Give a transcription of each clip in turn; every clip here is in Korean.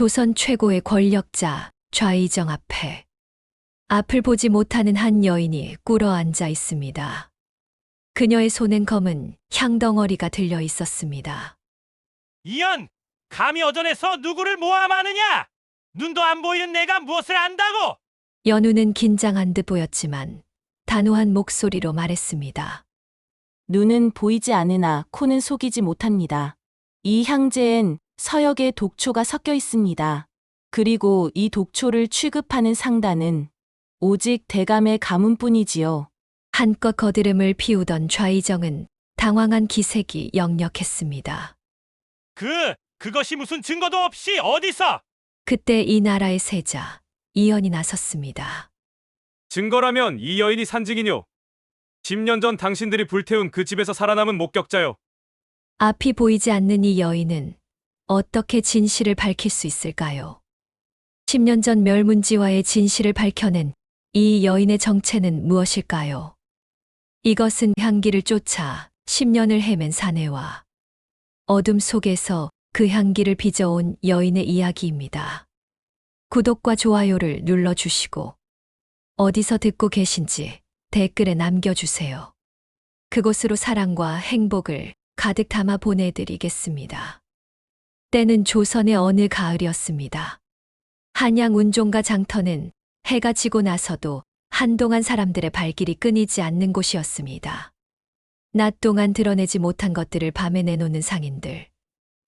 조선 최고의 권력자 좌이정 앞에 앞을 보지 못하는 한 여인이 꿇어 앉아 있습니다. 그녀의 손엔 검은 향덩어리가 들려 있었습니다. 이연! 감히 어전에서 누구를 모함하느냐? 눈도 안 보이는 내가 무엇을 안다고? 연우는 긴장한 듯 보였지만 단호한 목소리로 말했습니다. 눈은 보이지 않으나 코는 속이지 못합니다. 이 향재엔 서역의 독초가 섞여 있습니다. 그리고 이 독초를 취급하는 상단은 오직 대감의 가문뿐이지요. 한껏 거드름을 피우던 좌이정은 당황한 기색이 역력했습니다. 그것이 무슨 증거도 없이 어디서? 그때 이 나라의 세자 이연이 나섰습니다. 증거라면 이 여인이 산증이뇨. 10년 전 당신들이 불태운 그 집에서 살아남은 목격자요. 앞이 보이지 않는 이 여인은 어떻게 진실을 밝힐 수 있을까요? 10년 전 멸문지와의 진실을 밝혀낸 이 여인의 정체는 무엇일까요? 이것은 향기를 쫓아 10년을 헤맨 사내와 어둠 속에서 그 향기를 빚어온 여인의 이야기입니다. 구독과 좋아요를 눌러주시고 어디서 듣고 계신지 댓글에 남겨주세요. 그곳으로 사랑과 행복을 가득 담아 보내드리겠습니다. 때는 조선의 어느 가을이었습니다. 한양 운종가 장터는 해가 지고 나서도 한동안 사람들의 발길이 끊이지 않는 곳이었습니다. 낮 동안 드러내지 못한 것들을 밤에 내놓는 상인들,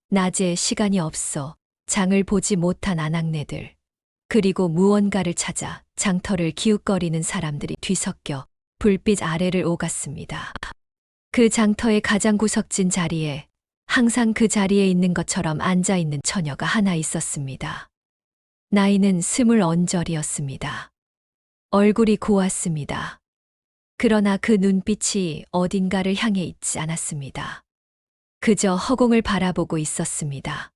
낮에 시간이 없어 장을 보지 못한 아낙네들, 그리고 무언가를 찾아 장터를 기웃거리는 사람들이 뒤섞여 불빛 아래를 오갔습니다. 그 장터의 가장 구석진 자리에 항상 그 자리에 있는 것처럼 앉아있는 처녀가 하나 있었습니다. 나이는 20 언저리였습니다. 얼굴이 고왔습니다. 그러나 그 눈빛이 어딘가를 향해 있지 않았습니다. 그저 허공을 바라보고 있었습니다.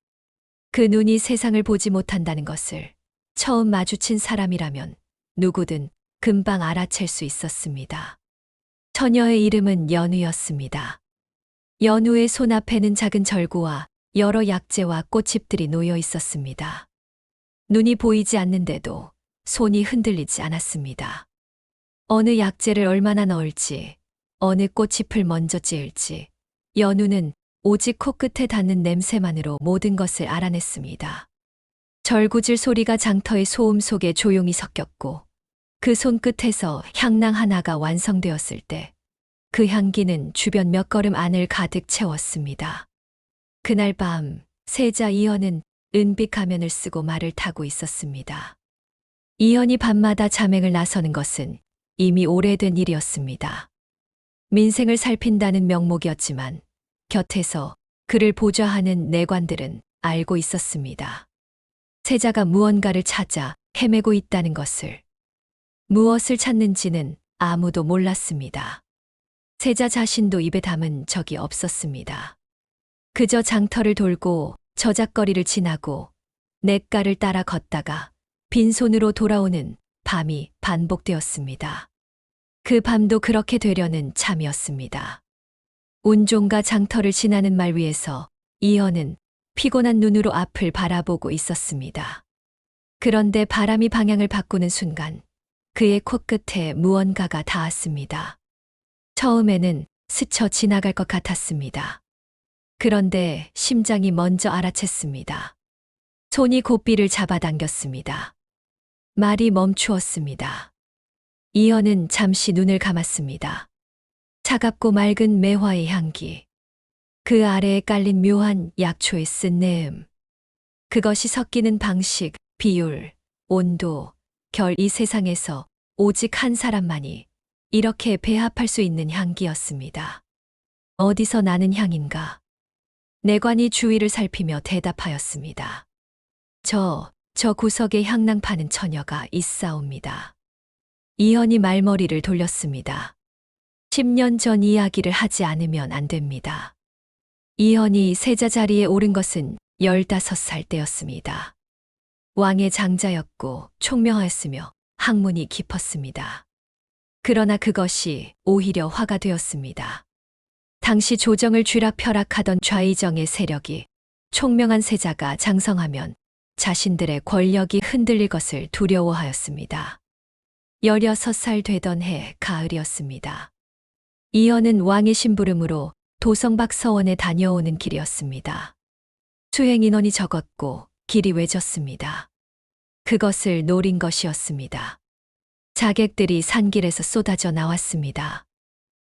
그 눈이 세상을 보지 못한다는 것을 처음 마주친 사람이라면 누구든 금방 알아챌 수 있었습니다. 처녀의 이름은 연우였습니다. 연우의 손앞에는 작은 절구와 여러 약재와 꽃잎들이 놓여 있었습니다. 눈이 보이지 않는데도 손이 흔들리지 않았습니다. 어느 약재를 얼마나 넣을지, 어느 꽃잎을 먼저 찌을지, 연우는 오직 코끝에 닿는 냄새만으로 모든 것을 알아냈습니다. 절구질 소리가 장터의 소음 속에 조용히 섞였고, 그 손끝에서 향낭 하나가 완성되었을 때, 그 향기는 주변 몇 걸음 안을 가득 채웠습니다. 그날 밤, 세자 이연은 은빛 가면을 쓰고 말을 타고 있었습니다. 이연이 밤마다 자맹을 나서는 것은 이미 오래된 일이었습니다. 민생을 살핀다는 명목이었지만 곁에서 그를 보좌하는 내관들은 알고 있었습니다. 세자가 무언가를 찾아 헤매고 있다는 것을. 무엇을 찾는지는 아무도 몰랐습니다. 세자 자신도 입에 담은 적이 없었습니다. 그저 장터를 돌고 저작거리를 지나고 냇가를 따라 걷다가 빈손으로 돌아오는 밤이 반복되었습니다. 그 밤도 그렇게 되려는 참이었습니다. 운종가 장터를 지나는 말 위에서 이연은 피곤한 눈으로 앞을 바라보고 있었습니다. 그런데 바람이 방향을 바꾸는 순간 그의 코끝에 무언가가 닿았습니다. 처음에는 스쳐 지나갈 것 같았습니다. 그런데 심장이 먼저 알아챘습니다. 손이 고삐를 잡아당겼습니다. 말이 멈추었습니다. 이연은 잠시 눈을 감았습니다. 차갑고 맑은 매화의 향기, 그 아래에 깔린 묘한 약초의 쓴내음, 그것이 섞이는 방식, 비율, 온도, 결, 이 세상에서 오직 한 사람만이 이렇게 배합할 수 있는 향기였습니다. 어디서 나는 향인가? 내관이 주위를 살피며 대답하였습니다. 저 구석에 향낭 파는 처녀가 있사옵니다. 이연이 말머리를 돌렸습니다. 10년 전 이야기를 하지 않으면 안 됩니다. 이연이 세자 자리에 오른 것은 15살 때였습니다. 왕의 장자였고 총명하였으며 학문이 깊었습니다. 그러나 그것이 오히려 화가 되었습니다. 당시 조정을 쥐락펴락하던 좌이정의 세력이 총명한 세자가 장성하면 자신들의 권력이 흔들릴 것을 두려워하였습니다. 16살 되던 해 가을이었습니다. 이현은 왕의 심부름으로 도성박 서원에 다녀오는 길이었습니다. 수행 인원이 적었고 길이 외졌습니다. 그것을 노린 것이었습니다. 자객들이 산길에서 쏟아져 나왔습니다.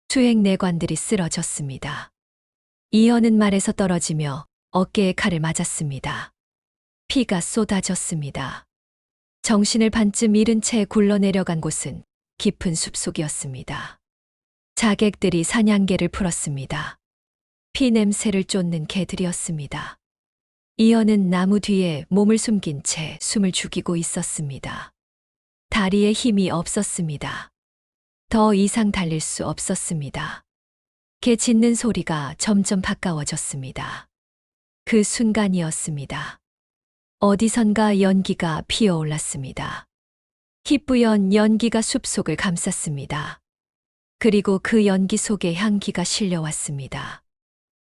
수행 내관들이 쓰러졌습니다. 이현은 말에서 떨어지며 어깨에 칼을 맞았습니다. 피가 쏟아졌습니다. 정신을 반쯤 잃은 채 굴러내려간 곳은 깊은 숲속이었습니다. 자객들이 사냥개를 풀었습니다. 피 냄새를 쫓는 개들이었습니다. 이현은 나무 뒤에 몸을 숨긴 채 숨을 죽이고 있었습니다. 다리에 힘이 없었습니다. 더 이상 달릴 수 없었습니다. 개 짖는 소리가 점점 가까워졌습니다. 그 순간이었습니다. 어디선가 연기가 피어올랐습니다. 희뿌연 연기가 숲속을 감쌌습니다. 그리고 그 연기 속에 향기가 실려왔습니다.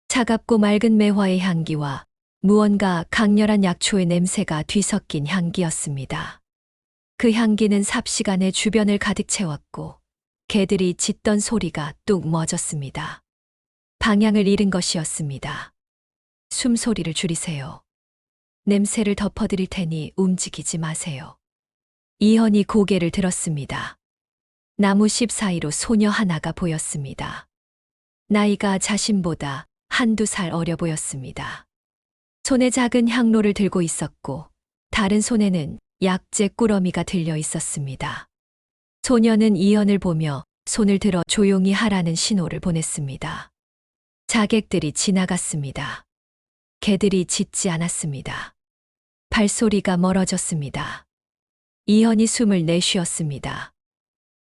차갑고 맑은 매화의 향기와 무언가 강렬한 약초의 냄새가 뒤섞인 향기였습니다. 그 향기는 삽시간에 주변을 가득 채웠고 개들이 짖던 소리가 뚝 멎었습니다. 방향을 잃은 것이었습니다. 숨소리를 줄이세요. 냄새를 덮어드릴 테니 움직이지 마세요. 이현이 고개를 들었습니다. 나무십 사이로 소녀 하나가 보였습니다. 나이가 자신보다 한두 살 어려 보였습니다. 손에 작은 향로를 들고 있었고 다른 손에는 약재 꾸러미가 들려 있었습니다. 소녀는 이현을 보며 손을 들어 조용히 하라는 신호를 보냈습니다. 자객들이 지나갔습니다. 개들이 짖지 않았습니다. 발소리가 멀어졌습니다. 이현이 숨을 내쉬었습니다.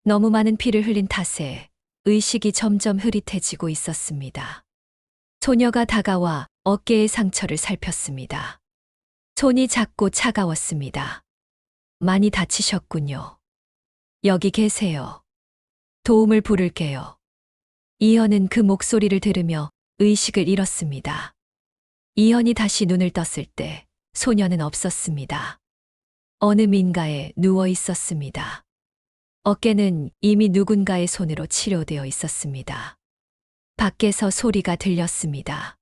너무 많은 피를 흘린 탓에 의식이 점점 흐릿해지고 있었습니다. 소녀가 다가와 어깨의 상처를 살폈습니다. 손이 작고 차가웠습니다. 많이 다치셨군요. 여기 계세요. 도움을 부를게요. 이현은 그 목소리를 들으며 의식을 잃었습니다. 이현이 다시 눈을 떴을 때 소녀는 없었습니다. 어느 민가에 누워 있었습니다. 어깨는 이미 누군가의 손으로 치료되어 있었습니다. 밖에서 소리가 들렸습니다.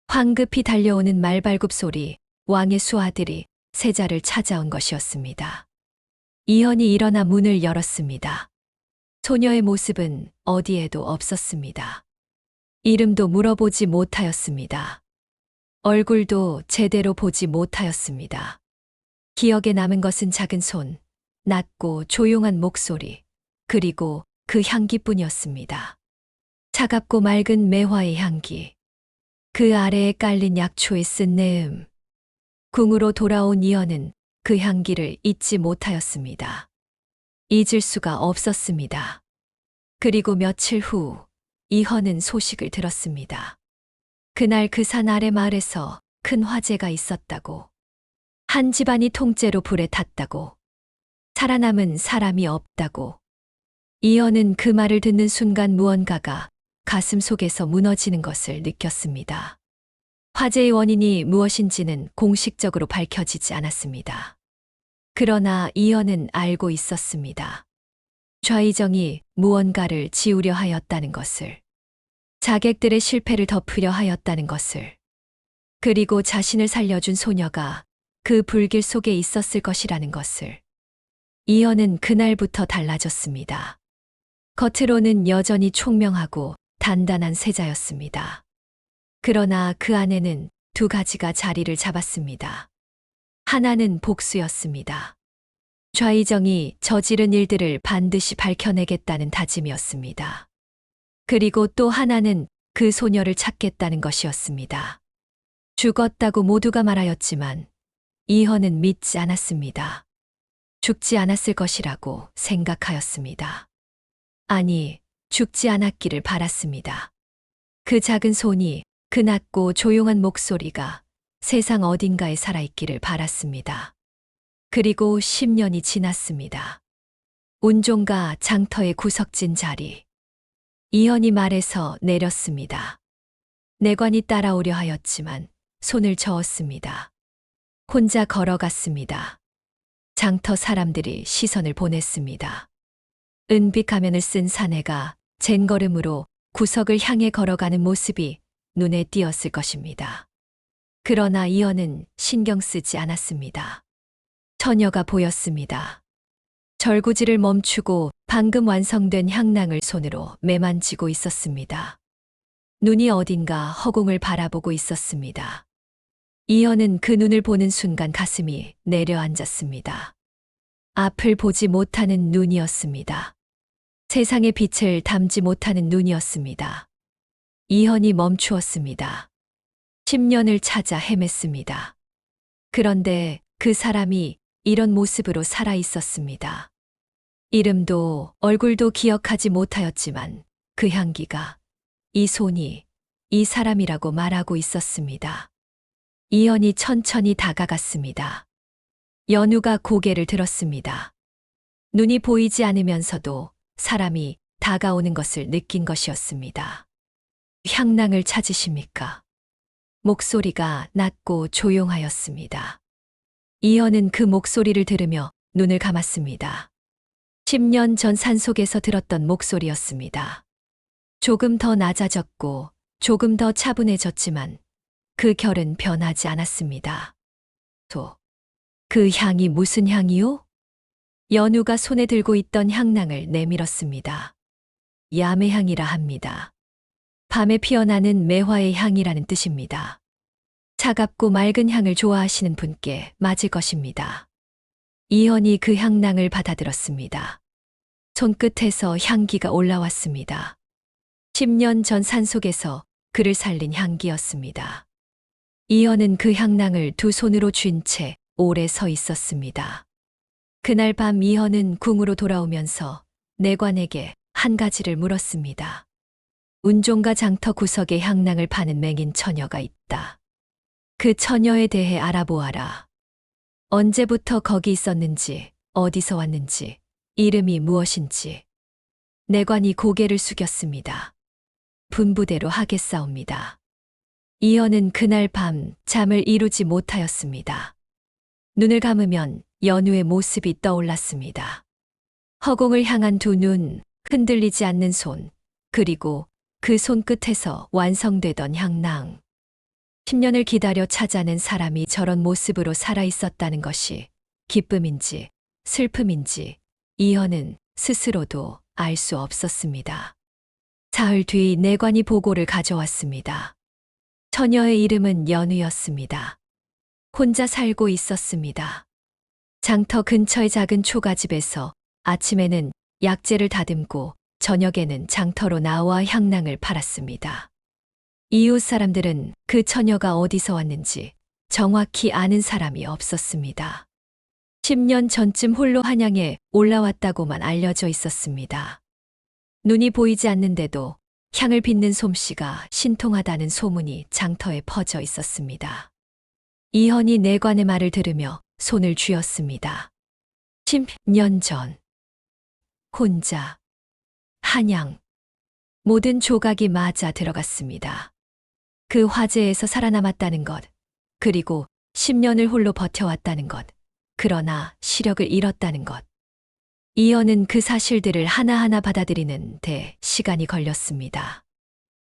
황급히 달려오는 말발굽 소리, 왕의 수하들이 세자를 찾아온 것이었습니다. 이현이 일어나 문을 열었습니다. 소녀의 모습은 어디에도 없었습니다. 이름도 물어보지 못하였습니다. 얼굴도 제대로 보지 못하였습니다. 기억에 남은 것은 작은 손, 낮고 조용한 목소리, 그리고 그 향기뿐이었습니다. 차갑고 맑은 매화의 향기, 그 아래에 깔린 약초의 쓴내음. 궁으로 돌아온 이현은 그 향기를 잊지 못하였습니다. 잊을 수가 없었습니다. 그리고 며칠 후 이현은 소식을 들었습니다. 그날 그 산 아래 마을에서 큰 화재가 있었다고. 한 집안이 통째로 불에 탔다고. 살아남은 사람이 없다고. 이현은 그 말을 듣는 순간 무언가가 가슴 속에서 무너지는 것을 느꼈습니다. 화재의 원인이 무엇인지는 공식적으로 밝혀지지 않았습니다. 그러나 이현은 알고 있었습니다. 좌의정이 무언가를 지우려 하였다는 것을, 자객들의 실패를 덮으려 하였다는 것을, 그리고 자신을 살려준 소녀가 그 불길 속에 있었을 것이라는 것을. 이현은 그날부터 달라졌습니다. 겉으로는 여전히 총명하고 단단한 세자였습니다. 그러나 그 안에는 두 가지가 자리를 잡았습니다. 하나는 복수였습니다. 좌의정이 저지른 일들을 반드시 밝혀내겠다는 다짐이었습니다. 그리고 또 하나는 그 소녀를 찾겠다는 것이었습니다. 죽었다고 모두가 말하였지만 이현은 믿지 않았습니다. 죽지 않았을 것이라고 생각하였습니다. 아니, 죽지 않았기를 바랐습니다. 그 작은 손이, 그 낮고 조용한 목소리가 세상 어딘가에 살아있기를 바랐습니다. 그리고 10년이 지났습니다. 운종가 장터의 구석진 자리. 이현이 말에서 내렸습니다. 내관이 따라오려 하였지만 손을 저었습니다. 혼자 걸어갔습니다. 장터 사람들이 시선을 보냈습니다. 은빛 가면을 쓴 사내가 젠걸음으로 구석을 향해 걸어가는 모습이 눈에 띄었을 것입니다. 그러나 이현은 신경 쓰지 않았습니다. 처녀가 보였습니다. 절구지를 멈추고 방금 완성된 향낭을 손으로 매만지고 있었습니다. 눈이 어딘가 허공을 바라보고 있었습니다. 이현은 그 눈을 보는 순간 가슴이 내려앉았습니다. 앞을 보지 못하는 눈이었습니다. 세상의 빛을 담지 못하는 눈이었습니다. 이현이 멈추었습니다. 10년을 찾아 헤맸습니다. 그런데 그 사람이 이런 모습으로 살아 있었습니다. 이름도 얼굴도 기억하지 못하였지만 그 향기가, 이 손이 이 사람이라고 말하고 있었습니다. 이현이 천천히 다가갔습니다. 연우가 고개를 들었습니다. 눈이 보이지 않으면서도 사람이 다가오는 것을 느낀 것이었습니다. 향낭을 찾으십니까? 목소리가 낮고 조용하였습니다. 이현은 그 목소리를 들으며 눈을 감았습니다. 10년 전 산속에서 들었던 목소리였습니다. 조금 더 낮아졌고 조금 더 차분해졌지만 그 결은 변하지 않았습니다. 그 향이 무슨 향이요? 연우가 손에 들고 있던 향낭을 내밀었습니다. 야매향이라 합니다. 밤에 피어나는 매화의 향이라는 뜻입니다. 차갑고 맑은 향을 좋아하시는 분께 맞을 것입니다. 이현이 그 향낭을 받아들었습니다. 손끝에서 향기가 올라왔습니다. 10년 전 산속에서 그를 살린 향기였습니다. 이현은 그 향낭을 두 손으로 쥔 채 오래 서 있었습니다. 그날 밤 이현은 궁으로 돌아오면서 내관에게 한 가지를 물었습니다. 운종가 장터 구석에 향낭을 파는 맹인 처녀가 있다. 그 처녀에 대해 알아보아라. 언제부터 거기 있었는지, 어디서 왔는지, 이름이 무엇인지. 내관이 고개를 숙였습니다. 분부대로 하겠사옵니다. 이현은 그날 밤 잠을 이루지 못하였습니다. 눈을 감으면 연우의 모습이 떠올랐습니다. 허공을 향한 두 눈, 흔들리지 않는 손, 그리고 그 손끝에서 완성되던 향낭. 10년을 기다려 찾아낸 사람이 저런 모습으로 살아 있었다는 것이 기쁨인지 슬픔인지 이현은 스스로도 알 수 없었습니다. 사흘 뒤 내관이 보고를 가져왔습니다. 처녀의 이름은 연우였습니다. 혼자 살고 있었습니다. 장터 근처의 작은 초가집에서 아침에는 약재를 다듬고 저녁에는 장터로 나와 향낭을 팔았습니다. 이웃 사람들은 그 처녀가 어디서 왔는지 정확히 아는 사람이 없었습니다. 10년 전쯤 홀로 한양에 올라왔다고만 알려져 있었습니다. 눈이 보이지 않는데도 향을 빚는 솜씨가 신통하다는 소문이 장터에 퍼져 있었습니다. 이현이 내관의 말을 들으며 손을 쥐었습니다. 10년 전. 혼자. 한양. 모든 조각이 맞아 들어갔습니다. 그 화재에서 살아남았다는 것, 그리고 10년을 홀로 버텨왔다는 것, 그러나 시력을 잃었다는 것. 이현은 그 사실들을 하나하나 받아들이는 데 시간이 걸렸습니다.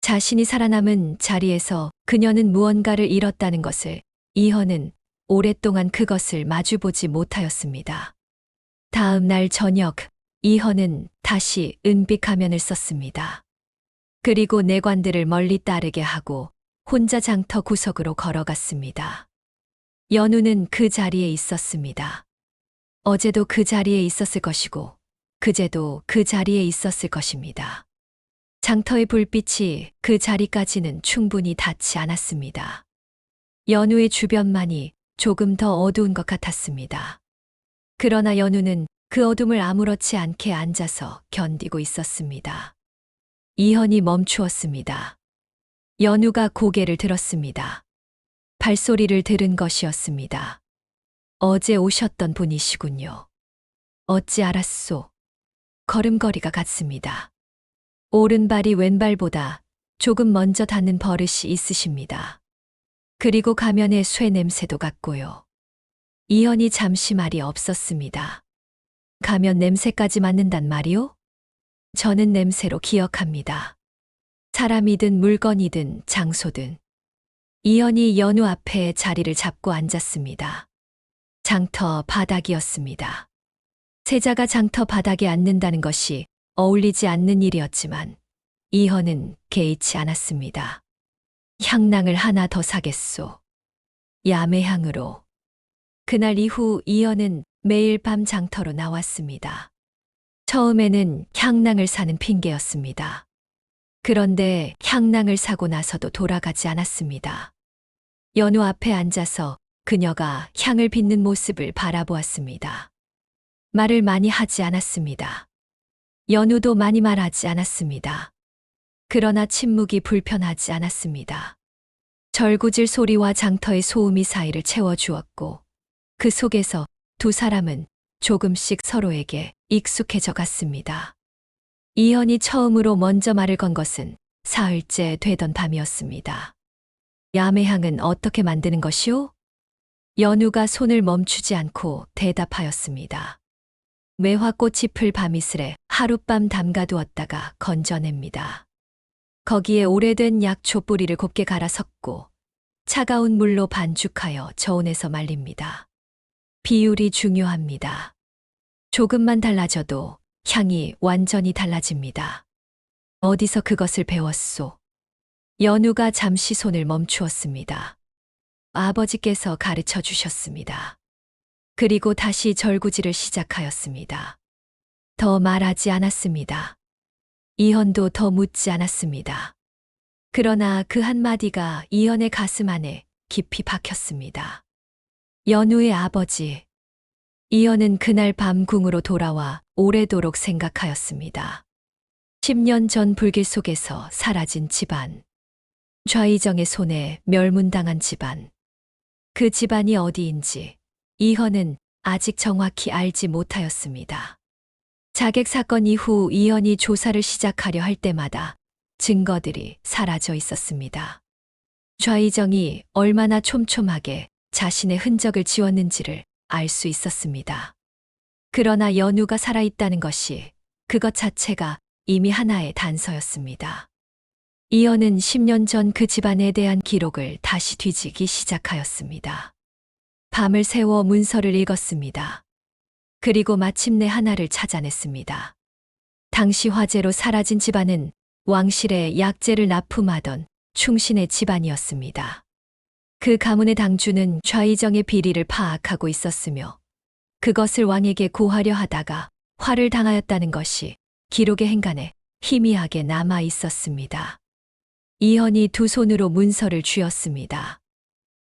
자신이 살아남은 자리에서 그녀는 무언가를 잃었다는 것을 이현은 오랫동안 그것을 마주보지 못하였습니다. 다음 날 저녁, 이현은 다시 은빛 가면을 썼습니다. 그리고 내관들을 멀리 따르게 하고 혼자 장터 구석으로 걸어갔습니다. 연우는 그 자리에 있었습니다. 어제도 그 자리에 있었을 것이고 그제도 그 자리에 있었을 것입니다. 장터의 불빛이 그 자리까지는 충분히 닿지 않았습니다. 연우의 주변만이 조금 더 어두운 것 같았습니다. 그러나 연우는 그 어둠을 아무렇지 않게 앉아서 견디고 있었습니다. 이현이 멈추었습니다. 연우가 고개를 들었습니다. 발소리를 들은 것이었습니다. 어제 오셨던 분이시군요. 어찌 알았소? 걸음걸이가 같습니다. 오른발이 왼발보다 조금 먼저 닿는 버릇이 있으십니다. 그리고 가면의 쇠 냄새도 같고요. 이현이 잠시 말이 없었습니다. 가면 냄새까지 맡는단 말이오? 저는 냄새로 기억합니다. 사람이든 물건이든 장소든. 이현이 연우 앞에 자리를 잡고 앉았습니다. 장터 바닥이었습니다. 세자가 장터 바닥에 앉는다는 것이 어울리지 않는 일이었지만 이현은 개의치 않았습니다. 향낭을 하나 더 사겠소. 야매향으로. 그날 이후 이현은 매일 밤 장터로 나왔습니다. 처음에는 향낭을 사는 핑계였습니다. 그런데 향낭을 사고 나서도 돌아가지 않았습니다. 연우 앞에 앉아서 그녀가 향을 빚는 모습을 바라보았습니다. 말을 많이 하지 않았습니다. 연우도 많이 말하지 않았습니다. 그러나 침묵이 불편하지 않았습니다. 절구질 소리와 장터의 소음이 사이를 채워주었고 그 속에서 두 사람은 조금씩 서로에게 익숙해져 갔습니다. 이현이 처음으로 먼저 말을 건 것은 사흘째 되던 밤이었습니다. 야매향은 어떻게 만드는 것이오? 연우가 손을 멈추지 않고 대답하였습니다. 매화꽃잎을 밤이슬에 하룻밤 담가두었다가 건져냅니다. 거기에 오래된 약초 뿌리를 곱게 갈아 섞고 차가운 물로 반죽하여 저온에서 말립니다. 비율이 중요합니다. 조금만 달라져도 향이 완전히 달라집니다. 어디서 그것을 배웠소? 연우가 잠시 손을 멈추었습니다. 아버지께서 가르쳐 주셨습니다. 그리고 다시 절구질을 시작하였습니다. 더 말하지 않았습니다. 이현도 더 묻지 않았습니다. 그러나 그 한마디가 이현의 가슴 안에 깊이 박혔습니다. 연우의 아버지. 이현은 그날 밤 궁으로 돌아와 오래도록 생각하였습니다. 10년 전 불길 속에서 사라진 집안. 좌이정의 손에 멸문당한 집안. 그 집안이 어디인지 이현은 아직 정확히 알지 못하였습니다. 자객 사건 이후 이현이 조사를 시작하려 할 때마다 증거들이 사라져 있었습니다. 좌이정이 얼마나 촘촘하게 자신의 흔적을 지웠는지를 알 수 있었습니다. 그러나 연우가 살아있다는 것이 그것 자체가 이미 하나의 단서였습니다. 이현은 10년 전 그 집안에 대한 기록을 다시 뒤지기 시작하였습니다. 밤을 새워 문서를 읽었습니다. 그리고 마침내 하나를 찾아냈습니다. 당시 화재로 사라진 집안은 왕실에 약재를 납품하던 충신의 집안이었습니다. 그 가문의 당주는 좌이정의 비리를 파악하고 있었으며 그것을 왕에게 고하려 하다가 화를 당하였다는 것이 기록의 행간에 희미하게 남아 있었습니다. 이현이 두 손으로 문서를 쥐었습니다.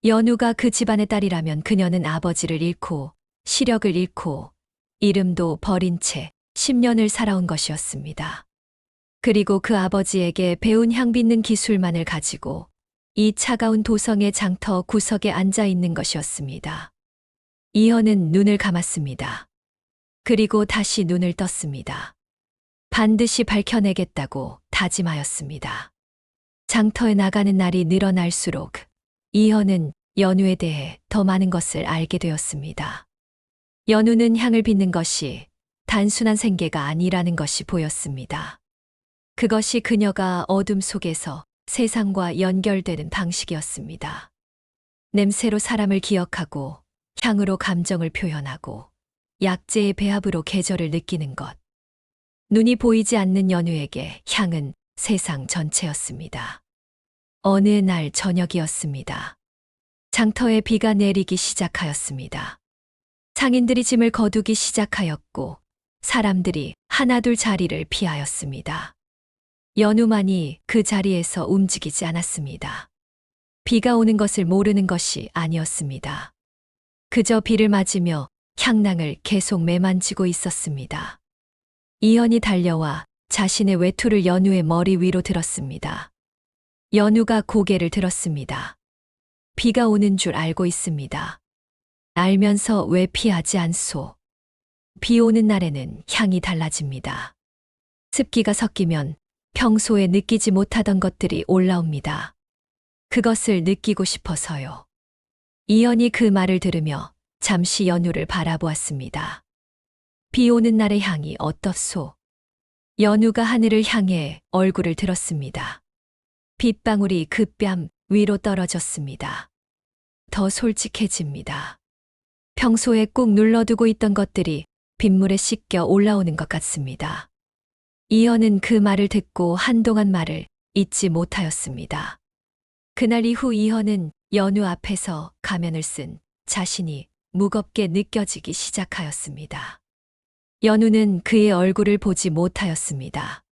연우가 그 집안의 딸이라면 그녀는 아버지를 잃고 시력을 잃고 이름도 버린 채 10년을 살아온 것이었습니다. 그리고 그 아버지에게 배운 향 빚는 기술만을 가지고 이 차가운 도성의 장터 구석에 앉아 있는 것이었습니다. 이현은 눈을 감았습니다. 그리고 다시 눈을 떴습니다. 반드시 밝혀내겠다고 다짐하였습니다. 장터에 나가는 날이 늘어날수록 이현은 연우에 대해 더 많은 것을 알게 되었습니다. 연우는 향을 빚는 것이 단순한 생계가 아니라는 것이 보였습니다. 그것이 그녀가 어둠 속에서 세상과 연결되는 방식이었습니다. 냄새로 사람을 기억하고 향으로 감정을 표현하고 약재의 배합으로 계절을 느끼는 것. 눈이 보이지 않는 연우에게 향은 세상 전체였습니다. 어느 날 저녁이었습니다. 장터에 비가 내리기 시작하였습니다. 상인들이 짐을 거두기 시작하였고 사람들이 하나둘 자리를 피하였습니다. 연우만이 그 자리에서 움직이지 않았습니다. 비가 오는 것을 모르는 것이 아니었습니다. 그저 비를 맞으며 향낭을 계속 매만지고 있었습니다. 이현이 달려와 자신의 외투를 연우의 머리 위로 들었습니다. 연우가 고개를 들었습니다. 비가 오는 줄 알고 있습니다. 알면서 왜 피하지 않소? 비 오는 날에는 향이 달라집니다. 습기가 섞이면 평소에 느끼지 못하던 것들이 올라옵니다. 그것을 느끼고 싶어서요. 이현이 그 말을 들으며 잠시 연우를 바라보았습니다. 비 오는 날의 향이 어떻소? 연우가 하늘을 향해 얼굴을 들었습니다. 빗방울이 그 뺨 위로 떨어졌습니다. 더 솔직해집니다. 평소에 꾹 눌러두고 있던 것들이 빗물에 씻겨 올라오는 것 같습니다. 이현은 그 말을 듣고 한동안 말을 잊지 못하였습니다. 그날 이후 이현은 연우 앞에서 가면을 쓴 자신이 무겁게 느껴지기 시작하였습니다. 연우는 그의 얼굴을 보지 못하였습니다.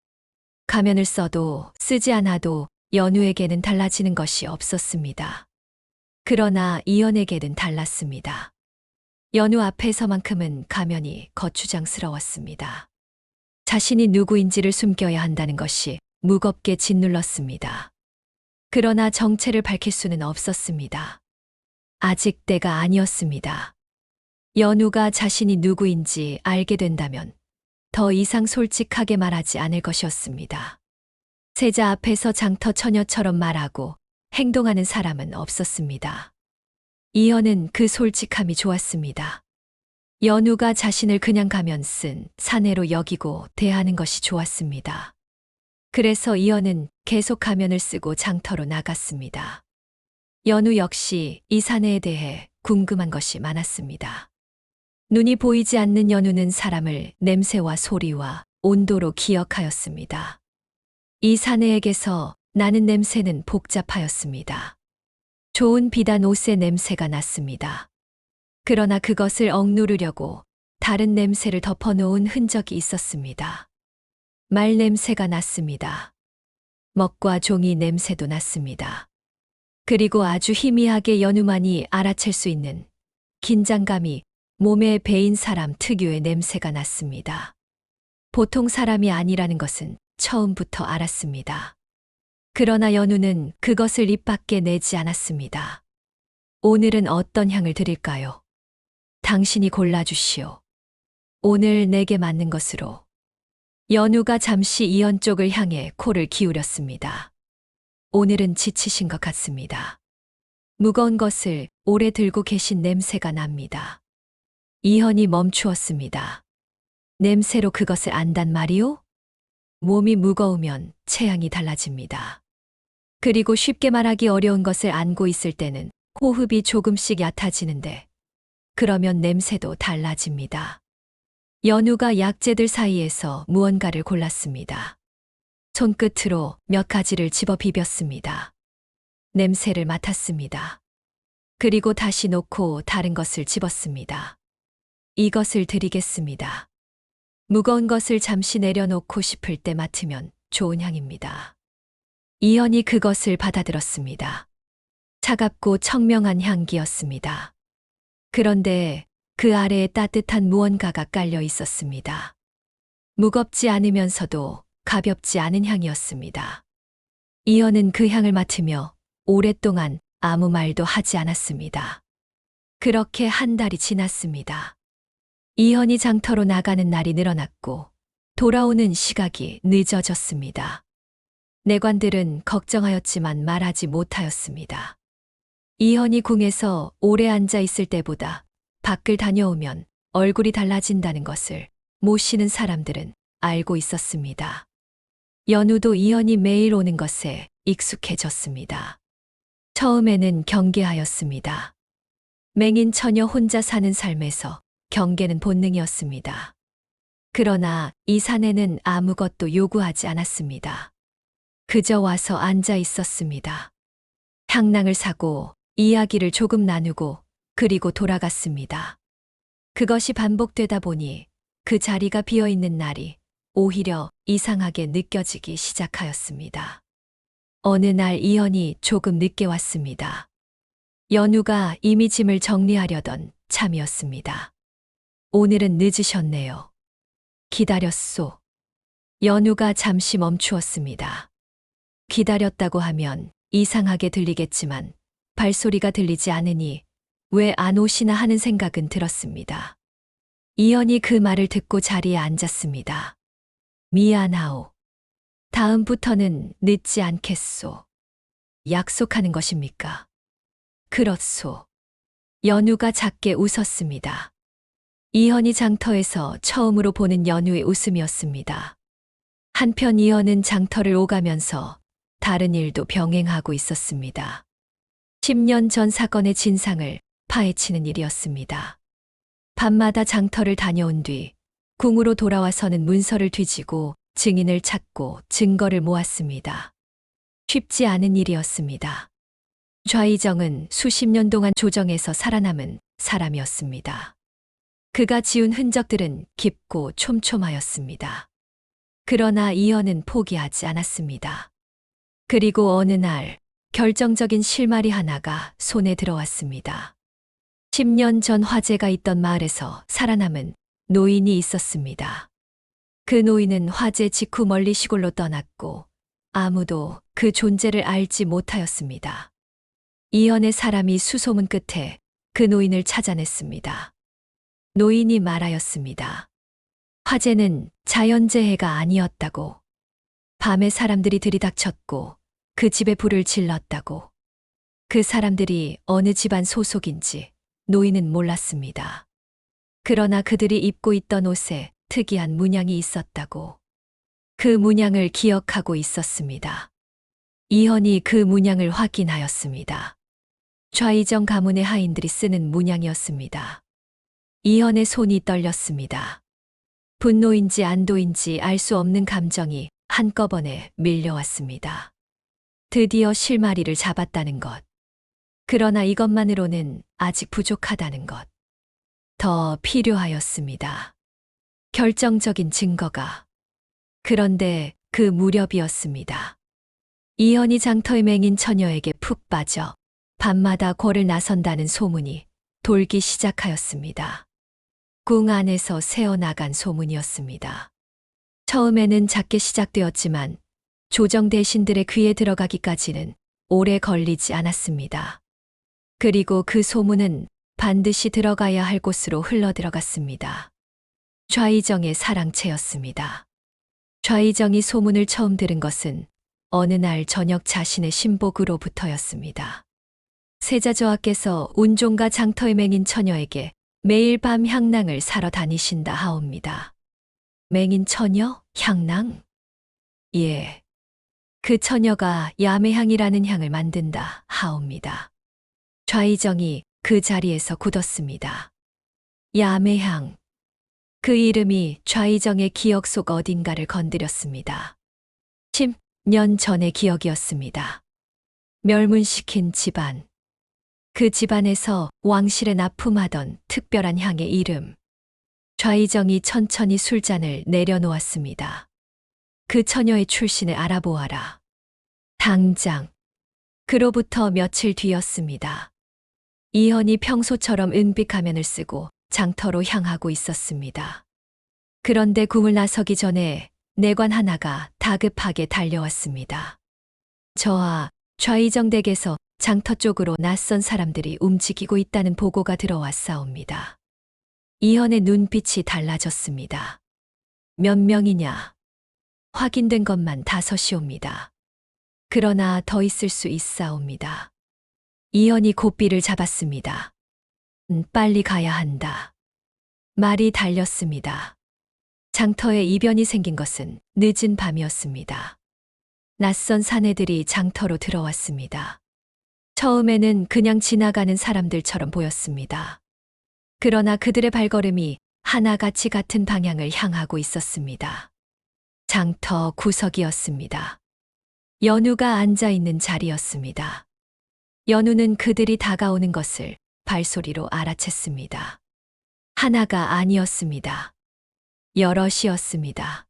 가면을 써도 쓰지 않아도 연우에게는 달라지는 것이 없었습니다. 그러나 이현에게는 달랐습니다. 연우 앞에서만큼은 가면이 거추장스러웠습니다. 자신이 누구인지를 숨겨야 한다는 것이 무겁게 짓눌렀습니다. 그러나 정체를 밝힐 수는 없었습니다. 아직 때가 아니었습니다. 연우가 자신이 누구인지 알게 된다면 더 이상 솔직하게 말하지 않을 것이었습니다. 세자 앞에서 장터 처녀처럼 말하고 행동하는 사람은 없었습니다. 이현은 그 솔직함이 좋았습니다. 연우가 자신을 그냥 가면 쓴 사내로 여기고 대하는 것이 좋았습니다. 그래서 이현은 계속 가면을 쓰고 장터로 나갔습니다. 연우 역시 이 사내에 대해 궁금한 것이 많았습니다. 눈이 보이지 않는 연우는 사람을 냄새와 소리와 온도로 기억하였습니다. 이 사내에게서 나는 냄새는 복잡하였습니다. 좋은 비단 옷의 냄새가 났습니다. 그러나 그것을 억누르려고 다른 냄새를 덮어놓은 흔적이 있었습니다. 말 냄새가 났습니다. 먹과 종이 냄새도 났습니다. 그리고 아주 희미하게 연우만이 알아챌 수 있는 긴장감이 몸에 배인 사람 특유의 냄새가 났습니다. 보통 사람이 아니라는 것은 처음부터 알았습니다. 그러나 연우는 그것을 입 밖에 내지 않았습니다. 오늘은 어떤 향을 드릴까요? 당신이 골라주시오. 오늘 내게 맞는 것으로. 연우가 잠시 이현 쪽을 향해 코를 기울였습니다. 오늘은 지치신 것 같습니다. 무거운 것을 오래 들고 계신 냄새가 납니다. 이현이 멈추었습니다. 냄새로 그것을 안단 말이오? 몸이 무거우면 체향이 달라집니다. 그리고 쉽게 말하기 어려운 것을 안고 있을 때는 호흡이 조금씩 얕아지는데 그러면 냄새도 달라집니다. 연우가 약재들 사이에서 무언가를 골랐습니다. 손끝으로 몇 가지를 집어 비볐습니다. 냄새를 맡았습니다. 그리고 다시 놓고 다른 것을 집었습니다. 이것을 드리겠습니다. 무거운 것을 잠시 내려놓고 싶을 때 맡으면 좋은 향입니다. 이현이 그것을 받아들었습니다. 차갑고 청명한 향기였습니다. 그런데 그 아래에 따뜻한 무언가가 깔려 있었습니다. 무겁지 않으면서도 가볍지 않은 향이었습니다. 이현은 그 향을 맡으며 오랫동안 아무 말도 하지 않았습니다. 그렇게 한 달이 지났습니다. 이현이 장터로 나가는 날이 늘어났고 돌아오는 시각이 늦어졌습니다. 내관들은 걱정하였지만 말하지 못하였습니다. 이현이 궁에서 오래 앉아 있을 때보다 밖을 다녀오면 얼굴이 달라진다는 것을 모시는 사람들은 알고 있었습니다. 연우도 이현이 매일 오는 것에 익숙해졌습니다. 처음에는 경계하였습니다. 맹인 처녀 혼자 사는 삶에서 경계는 본능이었습니다. 그러나 이 사내는 아무것도 요구하지 않았습니다. 그저 와서 앉아 있었습니다. 향낭을 사고 이야기를 조금 나누고 그리고 돌아갔습니다. 그것이 반복되다 보니 그 자리가 비어있는 날이 오히려 이상하게 느껴지기 시작하였습니다. 어느 날 이현이 조금 늦게 왔습니다. 연우가 이미 짐을 정리하려던 참이었습니다. 오늘은 늦으셨네요. 기다렸소. 연우가 잠시 멈추었습니다. 기다렸다고 하면 이상하게 들리겠지만 발소리가 들리지 않으니 왜 안 오시나 하는 생각은 들었습니다. 이현이 그 말을 듣고 자리에 앉았습니다. 미안하오. 다음부터는 늦지 않겠소. 약속하는 것입니까? 그렇소. 연우가 작게 웃었습니다. 이현이 장터에서 처음으로 보는 연우의 웃음이었습니다. 한편 이현은 장터를 오가면서 다른 일도 병행하고 있었습니다. 10년 전 사건의 진상을 파헤치는 일이었습니다. 밤마다 장터를 다녀온 뒤 궁으로 돌아와서는 문서를 뒤지고 증인을 찾고 증거를 모았습니다. 쉽지 않은 일이었습니다. 좌이정은 수십 년 동안 조정에서 살아남은 사람이었습니다. 그가 지운 흔적들은 깊고 촘촘하였습니다. 그러나 이현은 포기하지 않았습니다. 그리고 어느 날 결정적인 실마리 하나가 손에 들어왔습니다. 10년 전 화재가 있던 마을에서 살아남은 노인이 있었습니다. 그 노인은 화재 직후 멀리 시골로 떠났고 아무도 그 존재를 알지 못하였습니다. 이현의 사람이 수소문 끝에 그 노인을 찾아냈습니다. 노인이 말하였습니다. 화재는 자연재해가 아니었다고. 밤에 사람들이 들이닥쳤고 그 집에 불을 질렀다고. 그 사람들이 어느 집안 소속인지 노인은 몰랐습니다. 그러나 그들이 입고 있던 옷에 특이한 문양이 있었다고. 그 문양을 기억하고 있었습니다. 이현이 그 문양을 확인하였습니다. 좌이정 가문의 하인들이 쓰는 문양이었습니다. 이현의 손이 떨렸습니다. 분노인지 안도인지 알 수 없는 감정이 한꺼번에 밀려왔습니다. 드디어 실마리를 잡았다는 것. 그러나 이것만으로는 아직 부족하다는 것. 더 필요하였습니다. 결정적인 증거가. 그런데 그 무렵이었습니다. 이현이 장터의 맹인 처녀에게 푹 빠져 밤마다 궐을 나선다는 소문이 돌기 시작하였습니다. 궁 안에서 새어나간 소문이었습니다. 처음에는 작게 시작되었지만 조정 대신들의 귀에 들어가기까지는 오래 걸리지 않았습니다. 그리고 그 소문은 반드시 들어가야 할 곳으로 흘러들어갔습니다. 좌이정의 사랑채였습니다. 좌이정이 소문을 처음 들은 것은 어느 날 저녁 자신의 신복으로부터였습니다. 세자저하께서 운종가 장터의 맹인 처녀에게 매일 밤 향낭을 사러 다니신다 하옵니다. 맹인 처녀? 향낭? 예. 그 처녀가 야매향이라는 향을 만든다 하옵니다. 좌이정이 그 자리에서 굳었습니다. 야매향. 그 이름이 좌이정의 기억 속 어딘가를 건드렸습니다. 10년 전의 기억이었습니다. 멸문시킨 집안. 그 집안에서 왕실에 납품하던 특별한 향의 이름. 좌이정이 천천히 술잔을 내려놓았습니다. 그 처녀의 출신을 알아보아라. 당장. 그로부터 며칠 뒤였습니다. 이현이 평소처럼 은빛 가면을 쓰고 장터로 향하고 있었습니다. 그런데 궁을 나서기 전에 내관 하나가 다급하게 달려왔습니다. 저하 좌이정 댁에서 장터 쪽으로 낯선 사람들이 움직이고 있다는 보고가 들어왔사옵니다. 이현의 눈빛이 달라졌습니다. 몇 명이냐? 확인된 것만 5이옵니다. 그러나 더 있을 수 있사옵니다. 이현이 고삐를 잡았습니다. 빨리 가야 한다. 말이 달렸습니다. 장터에 이변이 생긴 것은 늦은 밤이었습니다. 낯선 사내들이 장터로 들어왔습니다. 처음에는 그냥 지나가는 사람들처럼 보였습니다. 그러나 그들의 발걸음이 하나같이 같은 방향을 향하고 있었습니다. 장터 구석이었습니다. 연우가 앉아 있는 자리였습니다. 연우는 그들이 다가오는 것을 발소리로 알아챘습니다. 하나가 아니었습니다. 여럿이었습니다.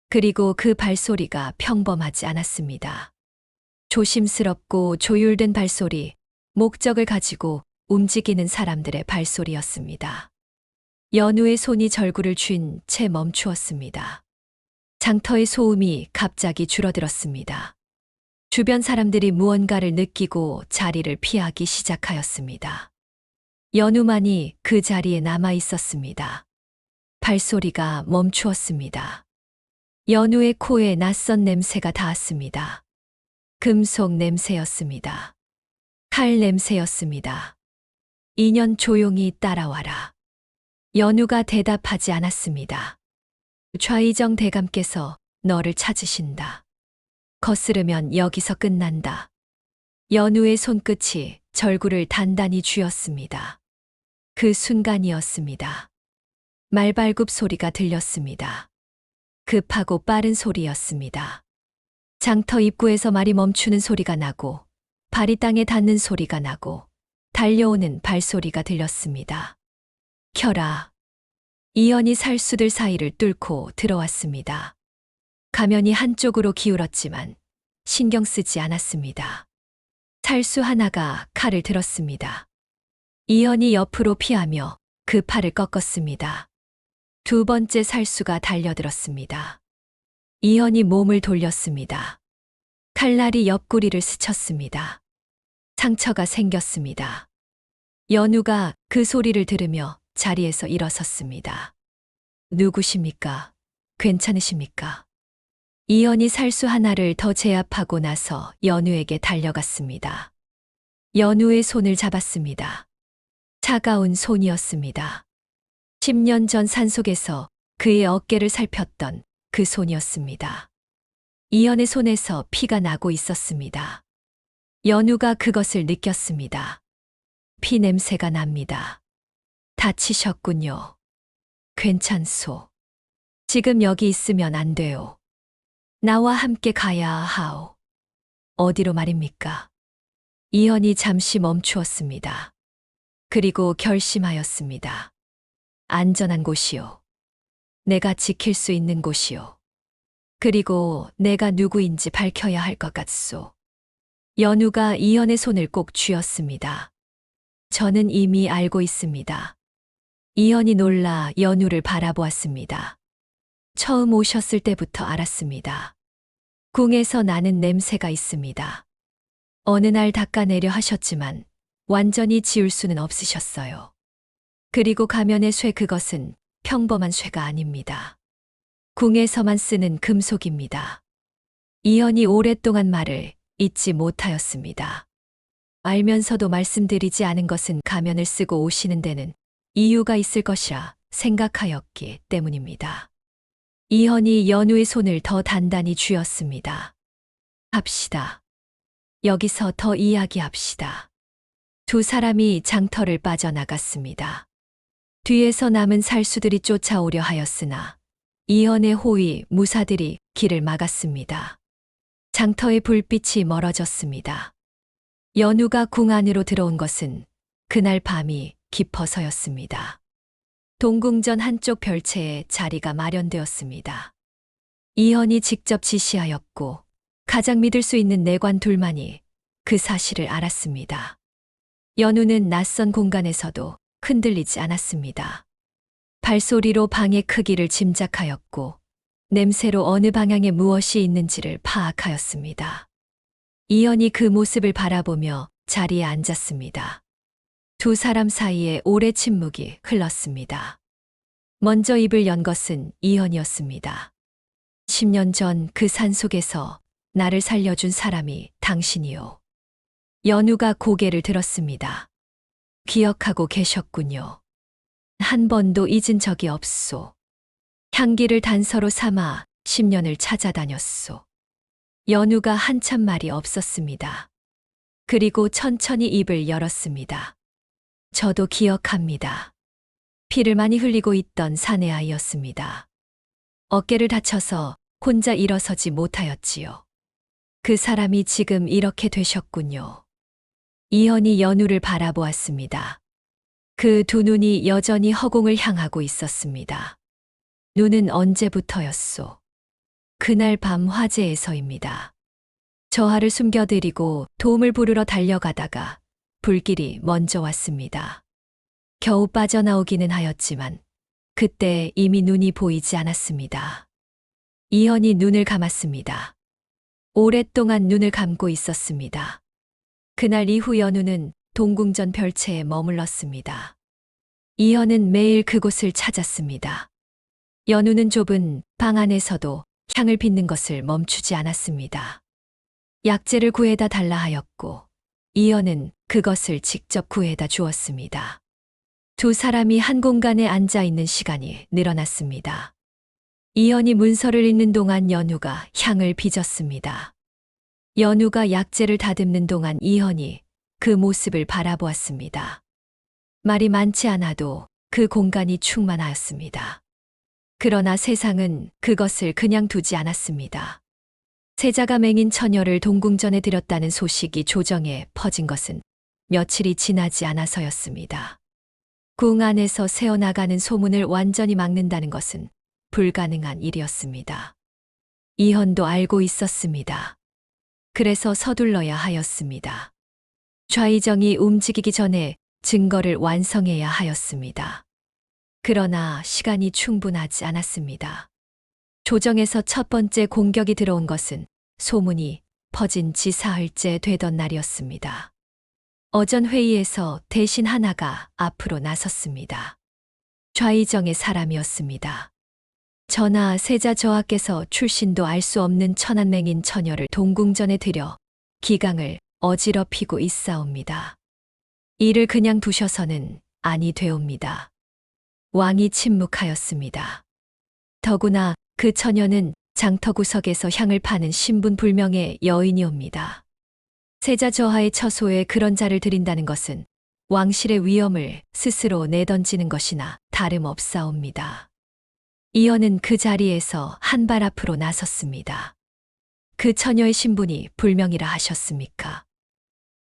그리고 그 발소리가 평범하지 않았습니다. 조심스럽고 조율된 발소리, 목적을 가지고 움직이는 사람들의 발소리였습니다. 연우의 손이 절구를 쥔 채 멈추었습니다. 장터의 소음이 갑자기 줄어들었습니다. 주변 사람들이 무언가를 느끼고 자리를 피하기 시작하였습니다. 연우만이 그 자리에 남아 있었습니다. 발소리가 멈추었습니다. 연우의 코에 낯선 냄새가 닿았습니다. 금속 냄새였습니다. 칼 냄새였습니다. 2년 조용히 따라와라. 연우가 대답하지 않았습니다. 좌의정 대감께서 너를 찾으신다. 거스르면 여기서 끝난다. 연우의 손끝이 절구를 단단히 쥐었습니다. 그 순간이었습니다. 말발굽 소리가 들렸습니다. 급하고 빠른 소리였습니다. 장터 입구에서 말이 멈추는 소리가 나고 발이 땅에 닿는 소리가 나고 달려오는 발소리가 들렸습니다. 켜라. 이연이 살수들 사이를 뚫고 들어왔습니다. 가면이 한쪽으로 기울었지만 신경 쓰지 않았습니다. 살수 하나가 칼을 들었습니다. 이연이 옆으로 피하며 그 팔을 꺾었습니다. 두 번째 살수가 달려들었습니다. 이연이 몸을 돌렸습니다. 칼날이 옆구리를 스쳤습니다. 상처가 생겼습니다. 연우가 그 소리를 들으며 자리에서 일어섰습니다. 누구십니까? 괜찮으십니까? 이연이 살수 하나를 더 제압하고 나서 연우에게 달려갔습니다. 연우의 손을 잡았습니다. 차가운 손이었습니다. 10년 전 산속에서 그의 어깨를 살폈던 그 손이었습니다. 이연의 손에서 피가 나고 있었습니다. 연우가 그것을 느꼈습니다. 피 냄새가 납니다. 다치셨군요. 괜찮소. 지금 여기 있으면 안 돼요. 나와 함께 가야 하오. 어디로 말입니까? 이연이 잠시 멈추었습니다. 그리고 결심하였습니다. 안전한 곳이요. 내가 지킬 수 있는 곳이요. 그리고 내가 누구인지 밝혀야 할 것 같소. 연우가 이연의 손을 꼭 쥐었습니다. 저는 이미 알고 있습니다. 이연이 놀라 연우를 바라보았습니다. 처음 오셨을 때부터 알았습니다. 궁에서 나는 냄새가 있습니다. 어느 날 닦아내려 하셨지만 완전히 지울 수는 없으셨어요. 그리고 가면의 쇠 그것은 평범한 쇠가 아닙니다. 궁에서만 쓰는 금속입니다. 이연이 오랫동안 말을 잊지 못하였습니다. 알면서도 말씀드리지 않은 것은 가면을 쓰고 오시는 데는 이유가 있을 것이라 생각하였기 때문입니다. 이연이 연우의 손을 더 단단히 쥐었습니다. 합시다. 여기서 더 이야기합시다. 두 사람이 장터를 빠져나갔습니다. 뒤에서 남은 살수들이 쫓아오려 하였으나 이연의 호위 무사들이 길을 막았습니다. 장터의 불빛이 멀어졌습니다. 연우가 궁 안으로 들어온 것은 그날 밤이 깊어서였습니다. 동궁전 한쪽 별채에 자리가 마련되었습니다. 이연이 직접 지시하였고 가장 믿을 수 있는 내관 둘만이 그 사실을 알았습니다. 연우는 낯선 공간에서도 흔들리지 않았습니다. 발소리로 방의 크기를 짐작하였고 냄새로 어느 방향에 무엇이 있는지를 파악하였습니다. 이연이 그 모습을 바라보며 자리에 앉았습니다. 두 사람 사이에 오래 침묵이 흘렀습니다. 먼저 입을 연 것은 이연이었습니다. 10년 전 그 산속에서 나를 살려준 사람이 당신이요. 연우가 고개를 들었습니다. 기억하고 계셨군요. 한 번도 잊은 적이 없소. 향기를 단서로 삼아 10년을 찾아다녔소. 연우가 한참 말이 없었습니다. 그리고 천천히 입을 열었습니다. 저도 기억합니다. 피를 많이 흘리고 있던 사내 아이였습니다. 어깨를 다쳐서 혼자 일어서지 못하였지요. 그 사람이 지금 이렇게 되셨군요. 이연이 연우를 바라보았습니다. 그 두 눈이 여전히 허공을 향하고 있었습니다. 눈은 언제부터였소? 그날 밤 화재에서입니다. 저하를 숨겨드리고 도움을 부르러 달려가다가 불길이 먼저 왔습니다. 겨우 빠져나오기는 하였지만 그때 이미 눈이 보이지 않았습니다. 이연이 눈을 감았습니다. 오랫동안 눈을 감고 있었습니다. 그날 이후 연우는 동궁전 별채에 머물렀습니다. 이연은 매일 그곳을 찾았습니다. 연우는 좁은 방 안에서도 향을 빚는 것을 멈추지 않았습니다. 약재를 구해다 달라 하였고 이현은 그것을 직접 구해다 주었습니다. 두 사람이 한 공간에 앉아 있는 시간이 늘어났습니다. 이현이 문서를 읽는 동안 연우가 향을 빚었습니다. 연우가 약재를 다듬는 동안 이현이 그 모습을 바라보았습니다. 말이 많지 않아도 그 공간이 충만하였습니다. 그러나 세상은 그것을 그냥 두지 않았습니다. 세자가 맹인 처녀를 동궁전에 들였다는 소식이 조정에 퍼진 것은 며칠이 지나지 않아서였습니다. 궁 안에서 새어나가는 소문을 완전히 막는다는 것은 불가능한 일이었습니다. 이현도 알고 있었습니다. 그래서 서둘러야 하였습니다. 좌의정이 움직이기 전에 증거를 완성해야 하였습니다. 그러나 시간이 충분하지 않았습니다. 조정에서 첫 번째 공격이 들어온 것은 소문이 퍼진 지 사흘째 되던 날이었습니다. 어전 회의에서 대신 하나가 앞으로 나섰습니다. 좌의정의 사람이었습니다. 전하 세자 저하께서 출신도 알 수 없는 천한맹인 처녀를 동궁전에 들여 기강을 어지럽히고 있사옵니다. 이를 그냥 두셔서는 아니 되옵니다. 왕이 침묵하였습니다. 더구나 그 처녀는 장터구석에서 향을 파는 신분불명의 여인이옵니다. 세자 저하의 처소에 그런 자를 들인다는 것은 왕실의 위엄을 스스로 내던지는 것이나 다름없사옵니다. 이현은 그 자리에서 한 발 앞으로 나섰습니다. 그 처녀의 신분이 불명이라 하셨습니까?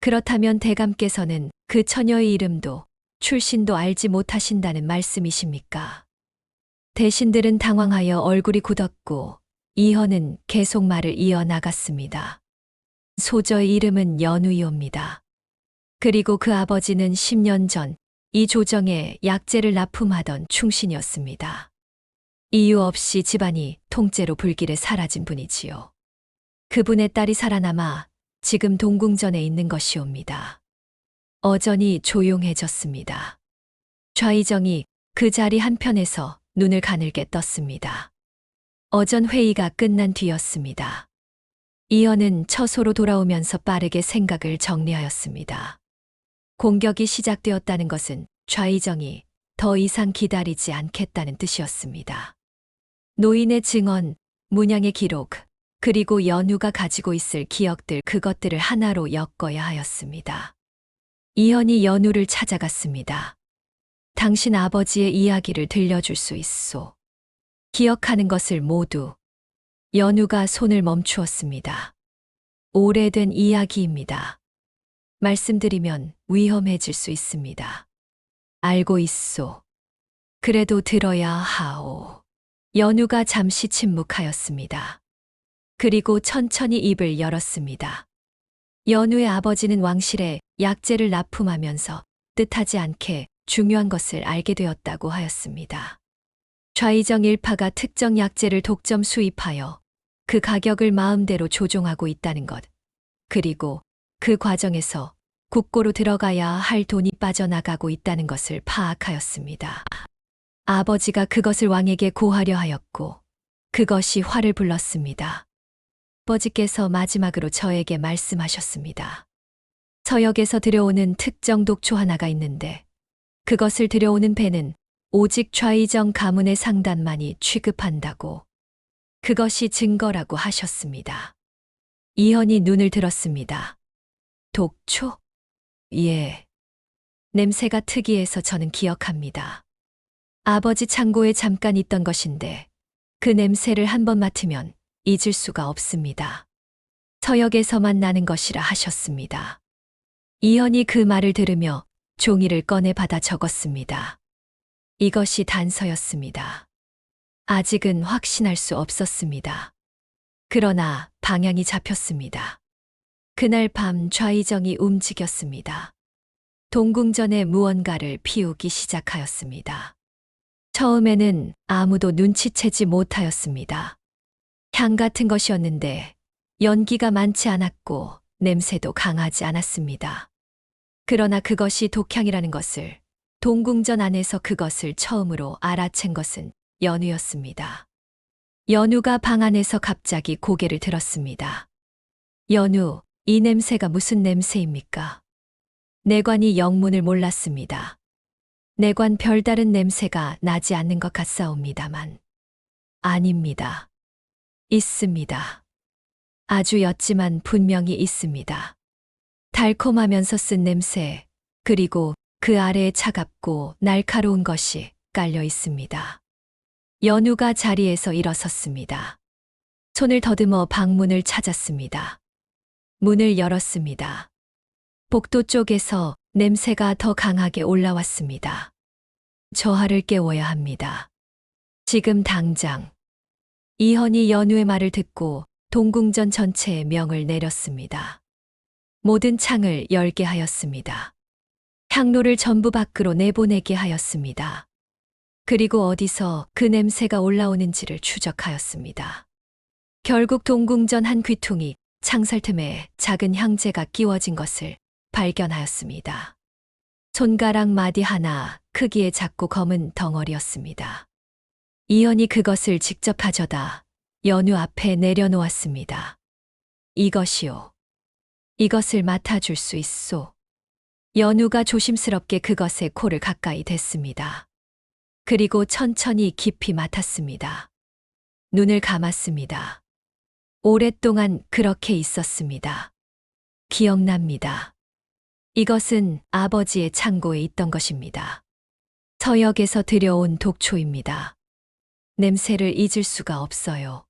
그렇다면 대감께서는 그 처녀의 이름도 출신도 알지 못하신다는 말씀이십니까? 대신들은 당황하여 얼굴이 굳었고 이현은 계속 말을 이어나갔습니다. 소저의 이름은 연우이옵니다. 그리고 그 아버지는 10년 전 이 조정에 약재를 납품하던 충신이었습니다. 이유 없이 집안이 통째로 불길에 사라진 분이지요. 그분의 딸이 살아남아 지금 동궁전에 있는 것이옵니다. 어전이 조용해졌습니다. 좌의정이 그 자리 한편에서 눈을 가늘게 떴습니다. 어전 회의가 끝난 뒤였습니다. 이현은 처소로 돌아오면서 빠르게 생각을 정리하였습니다. 공격이 시작되었다는 것은 좌의정이 더 이상 기다리지 않겠다는 뜻이었습니다. 노인의 증언, 문양의 기록, 그리고 연우가 가지고 있을 기억들 그것들을 하나로 엮어야 하였습니다. 이현이 연우를 찾아갔습니다. 당신 아버지의 이야기를 들려줄 수 있소. 기억하는 것을 모두. 연우가 손을 멈추었습니다. 오래된 이야기입니다. 말씀드리면 위험해질 수 있습니다. 알고 있소. 그래도 들어야 하오. 연우가 잠시 침묵하였습니다. 그리고 천천히 입을 열었습니다. 연우의 아버지는 왕실에 약재를 납품하면서 뜻하지 않게 중요한 것을 알게 되었다고 하였습니다. 좌의정 일파가 특정 약재를 독점 수입하여 그 가격을 마음대로 조종하고 있다는 것, 그리고 그 과정에서 국고로 들어가야 할 돈이 빠져나가고 있다는 것을 파악하였습니다. 아버지가 그것을 왕에게 고하려 하였고 그것이 화를 불렀습니다. 아버지께서 마지막으로 저에게 말씀하셨습니다. 서역에서 들여오는 특정 독초 하나가 있는데 그것을 들여오는 배는 오직 좌의정 가문의 상단만이 취급한다고. 그것이 증거라고 하셨습니다. 이현이 눈을 들었습니다. 독초? 예. 냄새가 특이해서 저는 기억합니다. 아버지 창고에 잠깐 있던 것인데 그 냄새를 한번 맡으면 잊을 수가 없습니다. 서역에서만 나는 것이라 하셨습니다. 이현이 그 말을 들으며 종이를 꺼내 받아 적었습니다. 이것이 단서였습니다. 아직은 확신할 수 없었습니다. 그러나 방향이 잡혔습니다. 그날 밤 좌의정이 움직였습니다. 동궁전에 무언가를 피우기 시작하였습니다. 처음에는 아무도 눈치채지 못하였습니다. 향 같은 것이었는데 연기가 많지 않았고 냄새도 강하지 않았습니다. 그러나 그것이 독향이라는 것을, 동궁전 안에서 그것을 처음으로 알아챈 것은 연우였습니다. 연우가 방 안에서 갑자기 고개를 들었습니다. 연우, 이 냄새가 무슨 냄새입니까? 내관이 영문을 몰랐습니다. 내관 별다른 냄새가 나지 않는 것 같사옵니다만. 아닙니다. 있습니다. 아주 옅지만 분명히 있습니다. 달콤하면서 쓴 냄새, 그리고 그 아래에 차갑고 날카로운 것이 깔려 있습니다. 연우가 자리에서 일어섰습니다. 손을 더듬어 방문을 찾았습니다. 문을 열었습니다. 복도 쪽에서 냄새가 더 강하게 올라왔습니다. 저하를 깨워야 합니다. 지금 당장. 이현이 연우의 말을 듣고 동궁전 전체에 명을 내렸습니다. 모든 창을 열게 하였습니다. 향로를 전부 밖으로 내보내게 하였습니다. 그리고 어디서 그 냄새가 올라오는지를 추적하였습니다. 결국 동궁전 한 귀퉁이 창살 틈에 작은 향재가 끼워진 것을 발견하였습니다. 손가락 마디 하나 크기의 작고 검은 덩어리였습니다. 이현이 그것을 직접 가져다 연우 앞에 내려놓았습니다. 이것이요. 이것을 맡아줄 수 있소. 연우가 조심스럽게 그것에 코를 가까이 댔습니다. 그리고 천천히 깊이 맡았습니다. 눈을 감았습니다. 오랫동안 그렇게 있었습니다. 기억납니다. 이것은 아버지의 창고에 있던 것입니다. 서역에서 들여온 독초입니다. 냄새를 잊을 수가 없어요.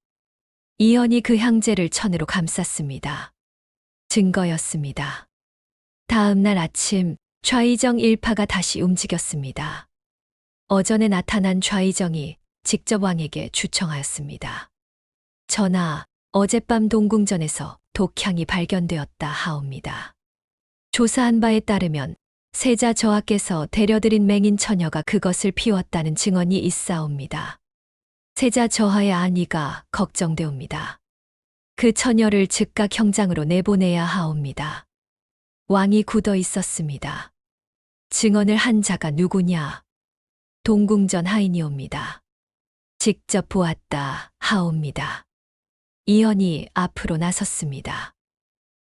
이현이 그 향재를 천으로 감쌌습니다. 증거였습니다. 다음 날 아침 좌의정 일파가 다시 움직였습니다. 어전에 나타난 좌의정이 직접 왕에게 주청하였습니다. 전하, 어젯밤 동궁전에서 독향이 발견되었다 하옵니다. 조사한 바에 따르면 세자 저하께서 데려들인 맹인 처녀가 그것을 피웠다는 증언이 있사옵니다. 세자 저하의 안위가 걱정되옵니다. 그 처녀를 즉각 형장으로 내보내야 하옵니다. 왕이 굳어 있었습니다. 증언을 한 자가 누구냐? 동궁전 하인이옵니다. 직접 보았다 하옵니다. 이현이 앞으로 나섰습니다.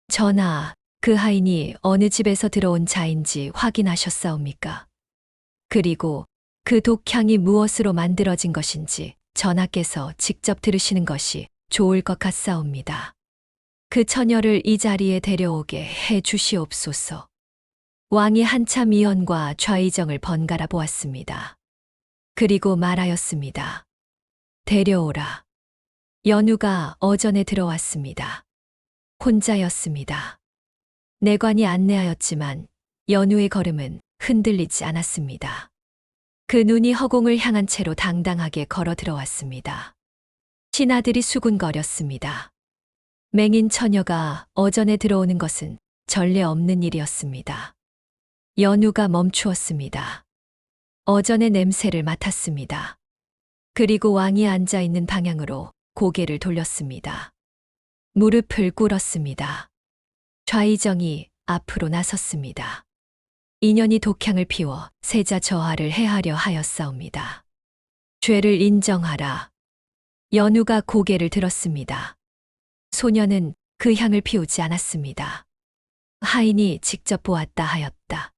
전하, 그 하인이 어느 집에서 들어온 자인지 확인하셨사옵니까? 그리고 그 독향이 무엇으로 만들어진 것인지 전하께서 직접 들으시는 것이 좋을 것 같사옵니다. 그 처녀를 이 자리에 데려오게 해 주시옵소서. 왕이 한참 이현과 좌의정을 번갈아 보았습니다. 그리고 말하였습니다. 데려오라. 연우가 어전에 들어왔습니다. 혼자였습니다. 내관이 안내하였지만 연우의 걸음은 흔들리지 않았습니다. 그 눈이 허공을 향한 채로 당당하게 걸어 들어왔습니다. 신하들이 수군거렸습니다. 맹인 처녀가 어전에 들어오는 것은 전례 없는 일이었습니다. 연우가 멈추었습니다. 어전의 냄새를 맡았습니다. 그리고 왕이 앉아 있는 방향으로 고개를 돌렸습니다. 무릎을 꿇었습니다. 좌의정이 앞으로 나섰습니다. 인연이 독향을 피워 세자 저하를 해하려 하였사옵니다. 죄를 인정하라. 연우가 고개를 들었습니다. 소녀는 그 향을 피우지 않았습니다. 하인이 직접 보았다 하였다.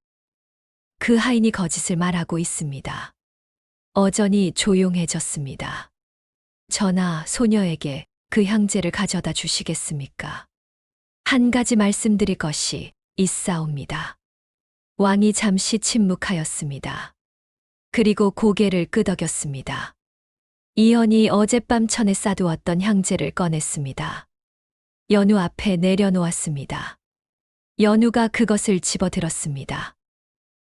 그 하인이 거짓을 말하고 있습니다. 어전이 조용해졌습니다. 전하, 소녀에게 그 향재를 가져다 주시겠습니까? 한 가지 말씀드릴 것이 있사옵니다. 왕이 잠시 침묵하였습니다. 그리고 고개를 끄덕였습니다. 이현이 어젯밤 천에 싸두었던 향재를 꺼냈습니다. 연우 앞에 내려놓았습니다. 연우가 그것을 집어들었습니다.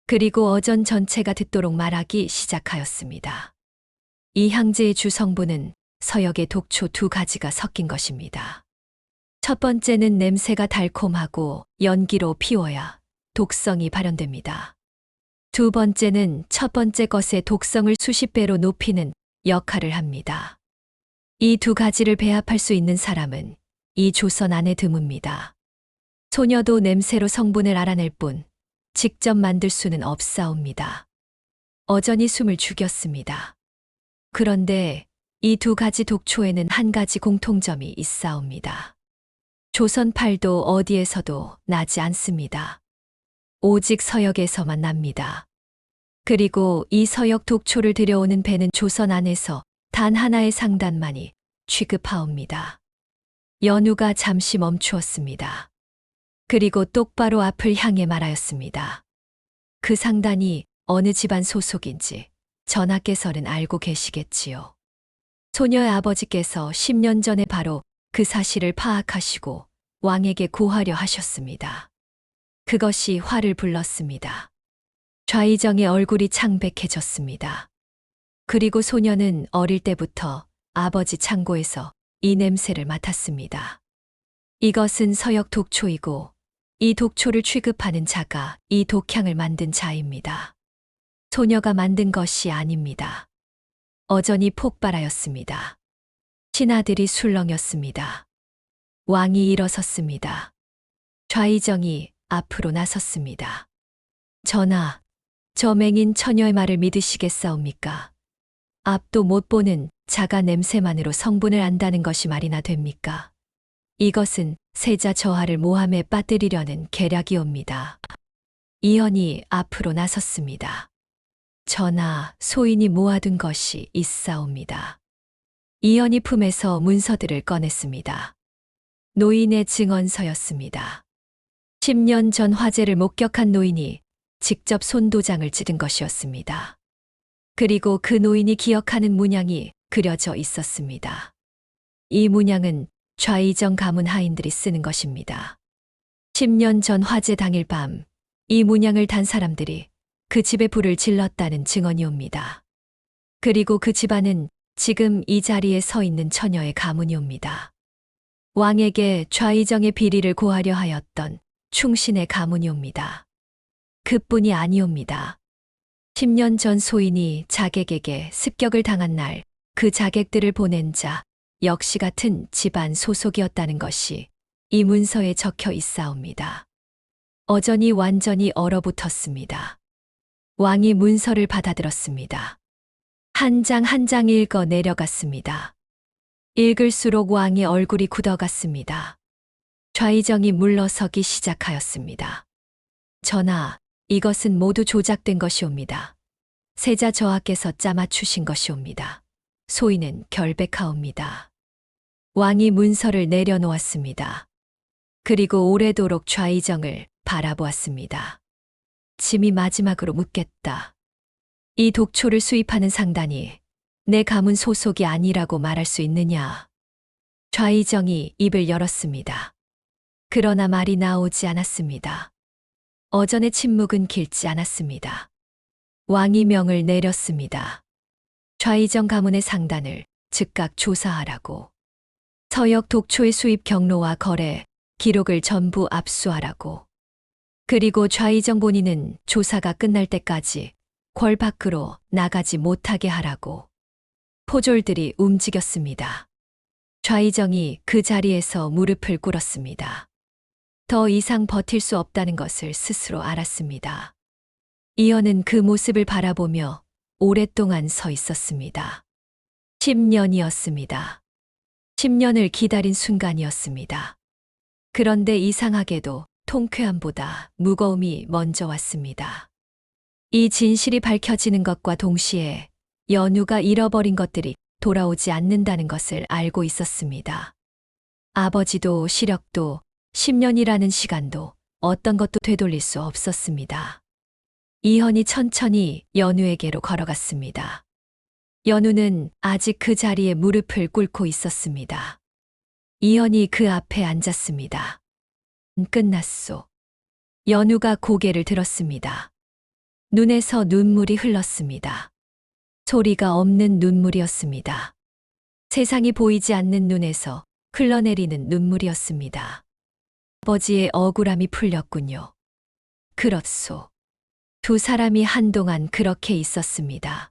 그리고 어전 전체가 듣도록 말하기 시작하였습니다. 이 향재의 주성분은 서역의 독초 2가지가 섞인 것입니다. 첫 번째는 냄새가 달콤하고 연기로 피워야 독성이 발현됩니다. 두 번째는 첫 번째 것의 독성을 수십 배로 높이는 역할을 합니다. 이 2가지를 배합할 수 있는 사람은 이 조선 안에 드뭅니다. 소녀도 냄새로 성분을 알아낼 뿐 직접 만들 수는 없사옵니다. 어전이 숨을 죽였습니다. 그런데 이 2가지 독초에는 한 가지 공통점이 있사옵니다. 조선 팔도 어디에서도 나지 않습니다. 오직 서역에서만 납니다. 그리고 이 서역 독초를 들여오는 배는 조선 안에서 단 하나의 상단만이 취급하옵니다. 연우가 잠시 멈추었습니다. 그리고 똑바로 앞을 향해 말하였습니다. 그 상단이 어느 집안 소속인지 전하께서는 알고 계시겠지요. 소녀의 아버지께서 10년 전에 바로 그 사실을 파악하시고 왕에게 고하려 하셨습니다. 그것이 화를 불렀습니다. 좌이정의 얼굴이 창백해졌습니다. 그리고 소녀는 어릴 때부터 아버지 창고에서 이 냄새를 맡았습니다. 이것은 서역 독초이고 이 독초를 취급하는 자가 이 독향을 만든 자입니다. 소녀가 만든 것이 아닙니다. 어전이 폭발하였습니다. 신하들이 술렁였습니다. 왕이 일어섰습니다. 좌이정이 앞으로 나섰습니다. 전하, 저 맹인 처녀의 말을 믿으시겠사옵니까? 앞도 못 보는 자가 냄새만으로 성분을 안다는 것이 말이나 됩니까? 이것은 세자 저하를 모함에 빠뜨리려는 계략이옵니다. 이현이 앞으로 나섰습니다. 전하, 소인이 모아둔 것이 있사옵니다. 이현이 품에서 문서들을 꺼냈습니다. 노인의 증언서였습니다. 10년 전 화재를 목격한 노인이 직접 손도장을 찍은 것이었습니다. 그리고 그 노인이 기억하는 문양이 그려져 있었습니다. 이 문양은 좌이정 가문 하인들이 쓰는 것입니다. 10년 전 화재 당일 밤 이 문양을 단 사람들이 그 집에 불을 질렀다는 증언이옵니다. 그리고 그 집안은 지금 이 자리에 서 있는 처녀의 가문이옵니다. 왕에게 좌이정의 비리를 고하려 하였던 충신의 가문이옵니다. 그뿐이 아니옵니다. 10년 전 소인이 자객에게 습격을 당한 날 그 자객들을 보낸 자 역시 같은 집안 소속이었다는 것이 이 문서에 적혀 있사옵니다. 어전이 완전히 얼어붙었습니다. 왕이 문서를 받아들었습니다. 한 장 한 장 읽어 내려갔습니다. 읽을수록 왕의 얼굴이 굳어갔습니다. 좌이정이 물러서기 시작하였습니다. 전하, 이것은 모두 조작된 것이옵니다. 세자 저하께서 짜맞추신 것이옵니다. 소인은 결백하옵니다. 왕이 문서를 내려놓았습니다. 그리고 오래도록 좌이정을 바라보았습니다. 짐이 마지막으로 묻겠다. 이 독초를 수입하는 상단이 내 가문 소속이 아니라고 말할 수 있느냐? 좌이정이 입을 열었습니다. 그러나 말이 나오지 않았습니다. 어전의 침묵은 길지 않았습니다. 왕이 명을 내렸습니다. 좌이정 가문의 상단을 즉각 조사하라고. 서역 독초의 수입 경로와 거래, 기록을 전부 압수하라고. 그리고 좌이정 본인은 조사가 끝날 때까지 궐 밖으로 나가지 못하게 하라고. 포졸들이 움직였습니다. 좌이정이 그 자리에서 무릎을 꿇었습니다. 더 이상 버틸 수 없다는 것을 스스로 알았습니다. 이현은 그 모습을 바라보며 오랫동안 서 있었습니다. 10년이었습니다. 10년을 기다린 순간이었습니다. 그런데 이상하게도 통쾌함보다 무거움이 먼저 왔습니다. 이 진실이 밝혀지는 것과 동시에 연우가 잃어버린 것들이 돌아오지 않는다는 것을 알고 있었습니다. 아버지도 시력도 10년이라는 시간도 어떤 것도 되돌릴 수 없었습니다. 이현이 천천히 연우에게로 걸어갔습니다. 연우는 아직 그 자리에 무릎을 꿇고 있었습니다. 이현이 그 앞에 앉았습니다. 끝났소. 연우가 고개를 들었습니다. 눈에서 눈물이 흘렀습니다. 소리가 없는 눈물이었습니다. 세상이 보이지 않는 눈에서 흘러내리는 눈물이었습니다. 아버지의 억울함이 풀렸군요. 그렇소. 두 사람이 한동안 그렇게 있었습니다.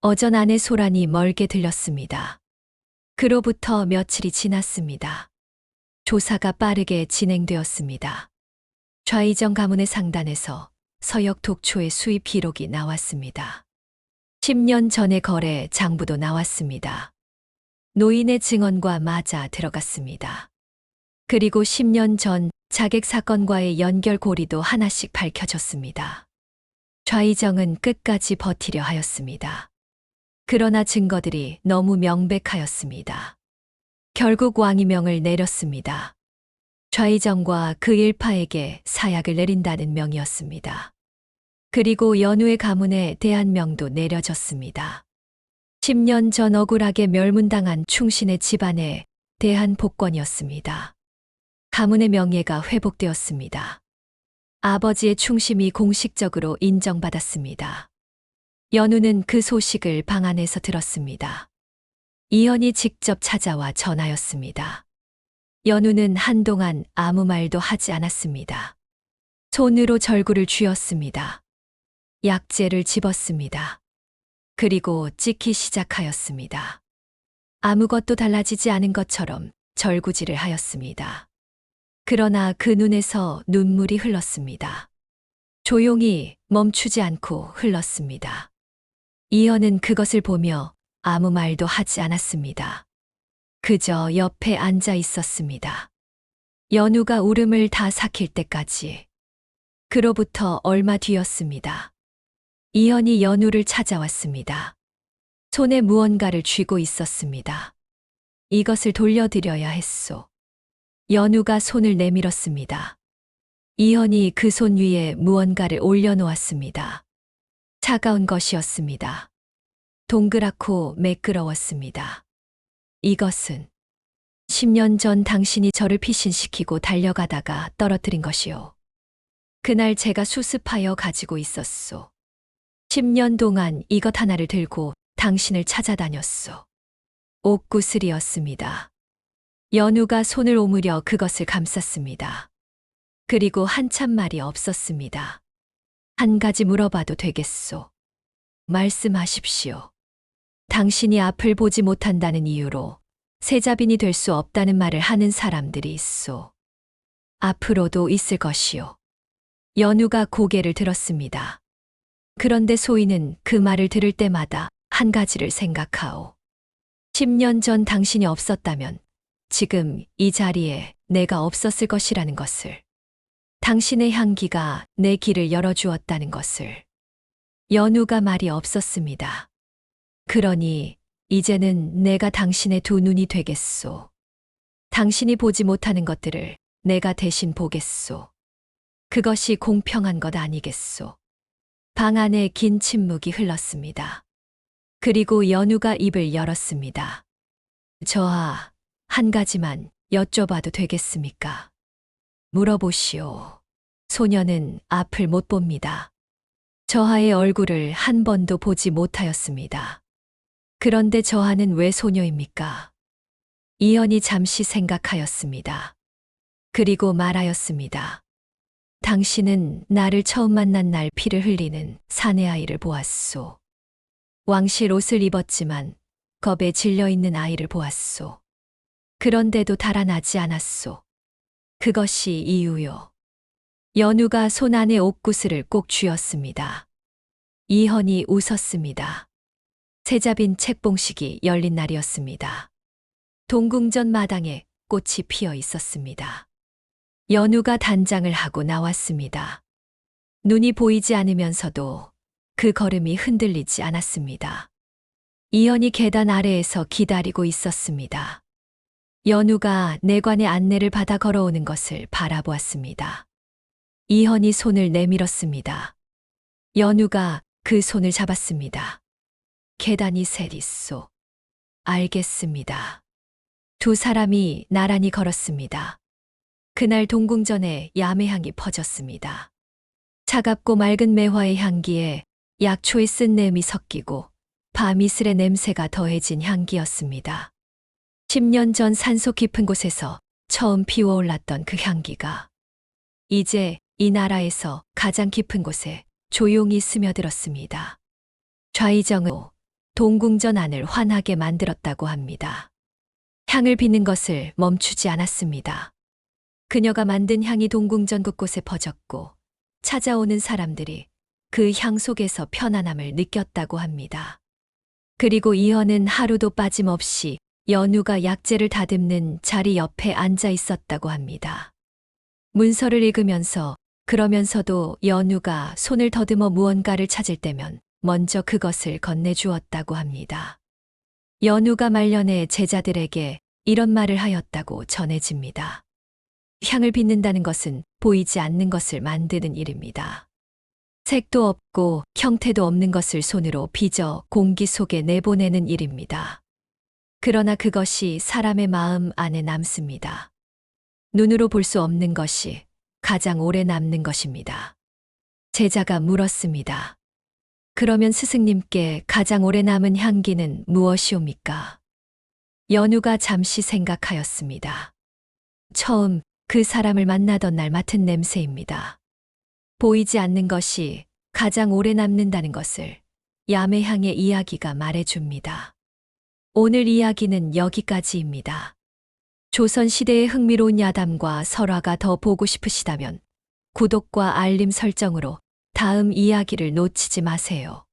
어전 안의 소란이 멀게 들렸습니다. 그로부터 며칠이 지났습니다. 조사가 빠르게 진행되었습니다. 좌이정 가문의 상단에서 서역 독초의 수입 기록이 나왔습니다. 10년 전의 거래 장부도 나왔습니다. 노인의 증언과 맞아 들어갔습니다. 그리고 10년 전 자객 사건과의 연결고리도 하나씩 밝혀졌습니다. 좌이정은 끝까지 버티려 하였습니다. 그러나 증거들이 너무 명백하였습니다. 결국 왕위명을 내렸습니다. 좌이정과 그 일파에게 사약을 내린다는 명이었습니다. 그리고 연우의 가문에 대한 명도 내려졌습니다. 10년 전 억울하게 멸문당한 충신의 집안에 대한 복권이었습니다. 가문의 명예가 회복되었습니다. 아버지의 충심이 공식적으로 인정받았습니다. 연우는 그 소식을 방 안에서 들었습니다. 이현이 직접 찾아와 전하였습니다. 연우는 한동안 아무 말도 하지 않았습니다. 손으로 절구를 쥐었습니다. 약재를 집었습니다. 그리고 찢기 시작하였습니다. 아무것도 달라지지 않은 것처럼 절구질을 하였습니다. 그러나 그 눈에서 눈물이 흘렀습니다. 조용히 멈추지 않고 흘렀습니다. 이현은 그것을 보며 아무 말도 하지 않았습니다. 그저 옆에 앉아 있었습니다. 연우가 울음을 다 삭힐 때까지. 그로부터 얼마 뒤였습니다. 이현이 연우를 찾아왔습니다. 손에 무언가를 쥐고 있었습니다. 이것을 돌려드려야 했소. 연우가 손을 내밀었습니다. 이현이 그 손 위에 무언가를 올려놓았습니다. 차가운 것이었습니다. 동그랗고 매끄러웠습니다. 이것은 10년 전 당신이 저를 피신시키고 달려가다가 떨어뜨린 것이요. 그날 제가 수습하여 가지고 있었소. 10년 동안 이것 하나를 들고 당신을 찾아다녔소. 옥구슬이었습니다. 연우가 손을 오므려 그것을 감쌌습니다. 그리고 한참 말이 없었습니다. 한 가지 물어봐도 되겠소. 말씀하십시오. 당신이 앞을 보지 못한다는 이유로 세자빈이 될 수 없다는 말을 하는 사람들이 있소. 앞으로도 있을 것이요. 연우가 고개를 들었습니다. 그런데 소희는 그 말을 들을 때마다 한 가지를 생각하오. 10년 전 당신이 없었다면 지금 이 자리에 내가 없었을 것이라는 것을. 당신의 향기가 내 길을 열어주었다는 것을. 연우가 말이 없었습니다. 그러니 이제는 내가 당신의 두 눈이 되겠소. 당신이 보지 못하는 것들을 내가 대신 보겠소. 그것이 공평한 것 아니겠소. 방 안에 긴 침묵이 흘렀습니다. 그리고 연우가 입을 열었습니다. 저하, 한 가지만 여쭤봐도 되겠습니까? 물어보시오. 소녀는 앞을 못 봅니다. 저하의 얼굴을 한 번도 보지 못하였습니다. 그런데 저하는 왜 소녀입니까? 이현이 잠시 생각하였습니다. 그리고 말하였습니다. 당신은 나를 처음 만난 날 피를 흘리는 사내 아이를 보았소. 왕실 옷을 입었지만 겁에 질려있는 아이를 보았소. 그런데도 달아나지 않았소. 그것이 이유요. 연우가 손 안에 옥구슬을 꼭 쥐었습니다. 이현이 웃었습니다. 세자빈 책봉식이 열린 날이었습니다. 동궁전 마당에 꽃이 피어 있었습니다. 연우가 단장을 하고 나왔습니다. 눈이 보이지 않으면서도 그 걸음이 흔들리지 않았습니다. 이현이 계단 아래에서 기다리고 있었습니다. 연우가 내관의 안내를 받아 걸어오는 것을 바라보았습니다. 이현이 손을 내밀었습니다. 연우가 그 손을 잡았습니다. 계단이 셋 있소. 알겠습니다. 두 사람이 나란히 걸었습니다. 그날 동궁전에 야매향이 퍼졌습니다. 차갑고 맑은 매화의 향기에 약초의 쓴내음이 섞이고 밤이슬의 냄새가 더해진 향기였습니다. 10년 전 산속 깊은 곳에서 처음 피어올랐던 그 향기가 이제 이 나라에서 가장 깊은 곳에 조용히 스며들었습니다. 좌이정은 동궁전 안을 환하게 만들었다고 합니다. 향을 피는 것을 멈추지 않았습니다. 그녀가 만든 향이 동궁전 곳곳에 퍼졌고 찾아오는 사람들이 그 향 속에서 편안함을 느꼈다고 합니다. 그리고 이현은 하루도 빠짐없이 연우가 약재를 다듬는 자리 옆에 앉아 있었다고 합니다. 문서를 읽으면서 그러면서도 연우가 손을 더듬어 무언가를 찾을 때면 먼저 그것을 건네주었다고 합니다. 연우가 말년에 제자들에게 이런 말을 하였다고 전해집니다. 향을 빚는다는 것은 보이지 않는 것을 만드는 일입니다. 색도 없고 형태도 없는 것을 손으로 빚어 공기 속에 내보내는 일입니다. 그러나 그것이 사람의 마음 안에 남습니다. 눈으로 볼 수 없는 것이 가장 오래 남는 것입니다. 제자가 물었습니다. 그러면 스승님께 가장 오래 남은 향기는 무엇이옵니까? 연우가 잠시 생각하였습니다. 처음 그 사람을 만나던 날 맡은 냄새입니다. 보이지 않는 것이 가장 오래 남는다는 것을 야매향의 이야기가 말해줍니다. 오늘 이야기는 여기까지입니다. 조선시대의 흥미로운 야담과 설화가 더 보고 싶으시다면 구독과 알림 설정으로 다음 이야기를 놓치지 마세요.